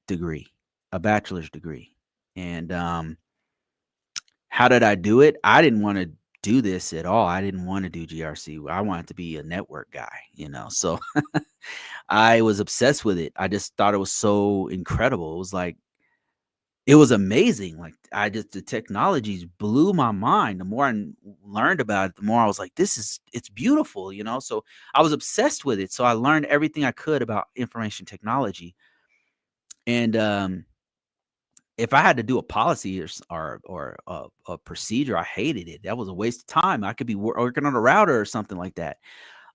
degree, a bachelor's degree. And how did I do it? I didn't want to do this at all. I didn't want to do GRC. I wanted to be a network guy. So I was obsessed with it. I just thought it was so incredible. It was amazing. Like, the technologies blew my mind. The more I learned about it, the more I was like, it's beautiful. So I was obsessed with it. So I learned everything I could about information technology. And if I had to do a policy or a procedure, I hated it. That was a waste of time. I could be working on a router or something like that.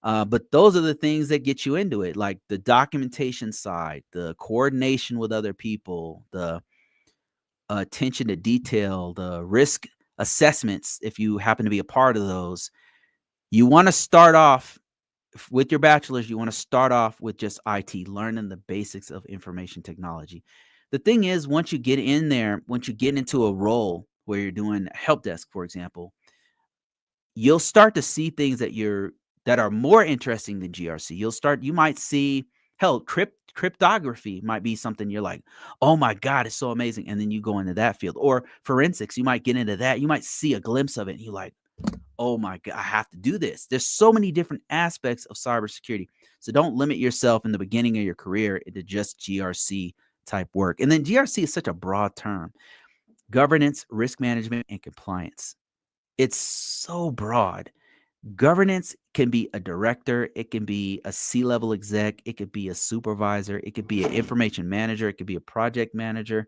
But those are the things that get you into it, like the documentation side, the coordination with other people, the attention to detail, the risk assessments. If you happen to be a part of those, you want to start off with your bachelor's. You want to start off with just IT, learning the basics of information technology. The thing is, once you get in there, once you get into a role where you're doing help desk, for example, you'll start to see things that are more interesting than GRC. You might see, hell, cryptography might be something you're like, oh my God, it's so amazing. And then you go into that field. Or forensics, you might get into that. You might see a glimpse of it and you're like, oh my God, I have to do this. There's so many different aspects of cybersecurity. So don't limit yourself in the beginning of your career into just GRC type work. And then GRC is such a broad term: governance, risk management, and compliance. It's so broad. Governance can be a director, it can be a C-level exec, it could be a supervisor, it could be an information manager, it could be a project manager.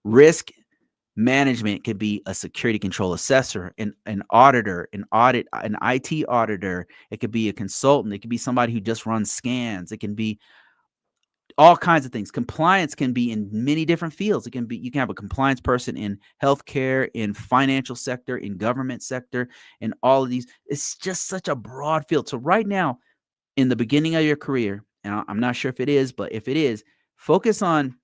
Risk management could be a security control assessor, an auditor, an IT auditor. It could be a consultant. It could be somebody who just runs scans. It can be all kinds of things. Compliance can be in many different fields. You can have a compliance person in healthcare, in financial sector, in government sector, in all of these. It's just such a broad field. So right now, in the beginning of your career, and I'm not sure if it is, but if it is, focus on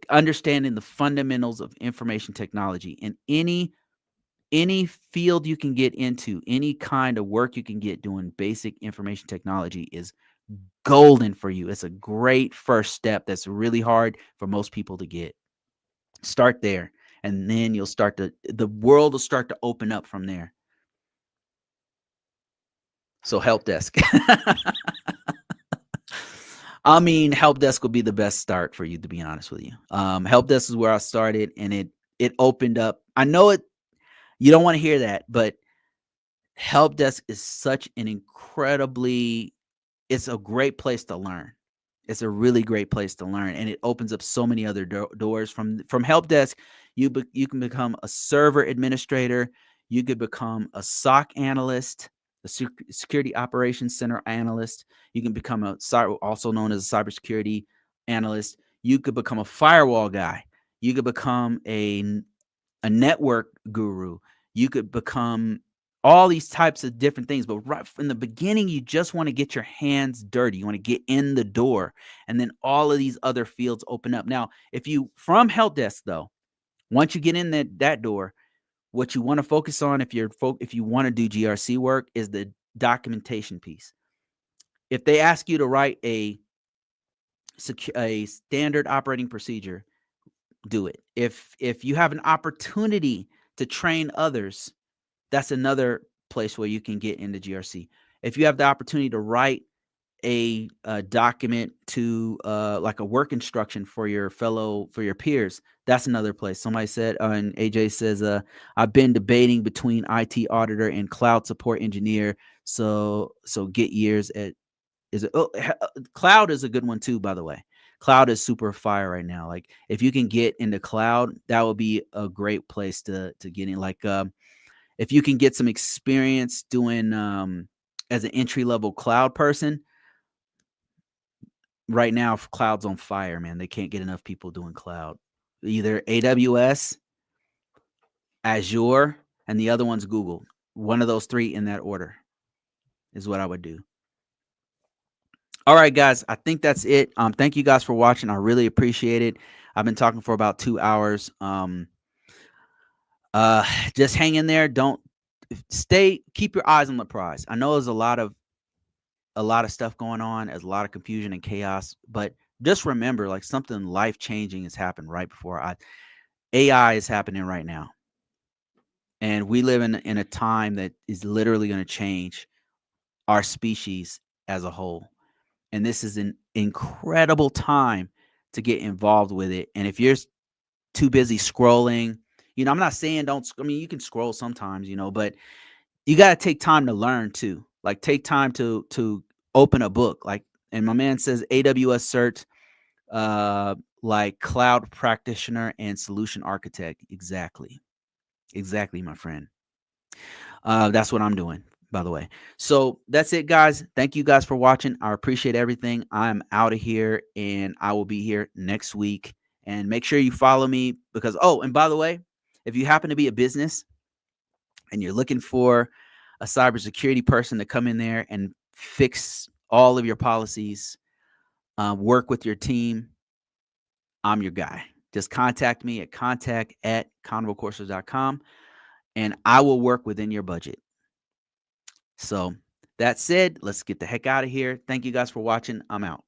understanding the fundamentals of information technology. And any field you can get into, any kind of work you can get doing basic information technology is golden for you. It's a great first step that's really hard for most people to get. Start there, and then the world will start to open up from there. So help desk. I mean, help desk will be the best start for you, to be honest with you. Help desk is where I started, and it opened up. I know it. You don't want to hear that, but help desk is such an it's a great place to learn. It's a really great place to learn, and it opens up so many other doors. From help desk. You can become a server administrator. You could become a SOC analyst, a security operations center analyst. You can become also known as a cybersecurity analyst. You could become a firewall guy. You could become a network guru. You could become all these types of different things. But right from the beginning, you just want to get your hands dirty. You want to get in the door. And then all of these other fields open up. Now, if you from help desk, though, once you get in that door, what you want to focus on if you want to do GRC work is the documentation piece. If they ask you to write a standard operating procedure, do it. If you have an opportunity to train others, that's another place where you can get into GRC. If you have the opportunity to write a document to like a work instruction for your peers, that's another place. Somebody said, and AJ says, I've been debating between IT auditor and cloud support engineer. So get years at cloud is a good one too, by the way. Cloud is super fire right now. Like if you can get into cloud, that would be a great place to get in. Like if you can get some experience doing as an entry level cloud person, right now cloud's on fire, man. They can't get enough people doing cloud. Either AWS, Azure, and the other one's Google. One of those three in that order is what I would do. All right, guys, I think that's it. Thank you guys for watching. I really appreciate it. I've been talking for about 2 hours. Just hang in there. Don't keep your eyes on the prize. I know there's a lot of stuff going on, there's a lot of confusion and chaos, but just remember, like, something life-changing has happened right before AI is happening right now. And we live in a time that is literally going to change our species as a whole. And this is an incredible time to get involved with it. And if you're too busy scrolling, I'm not saying you can scroll sometimes, but you got to take time to learn too. Like take time to open a book. Like, and my man says AWS cert, like cloud practitioner and solution architect. Exactly, my friend. That's what I'm doing, by the way. So that's it, guys. Thank you guys for watching. I appreciate everything. I'm out of here, and I will be here next week. And make sure you follow me because, oh, and by the way, if you happen to be a business and you're looking for a cybersecurity person to come in there and fix all of your policies, work with your team, I'm your guy. Just contact me at contact@ConvoCourses.com, and I will work within your budget. So that said, let's get the heck out of here. Thank you guys for watching. I'm out.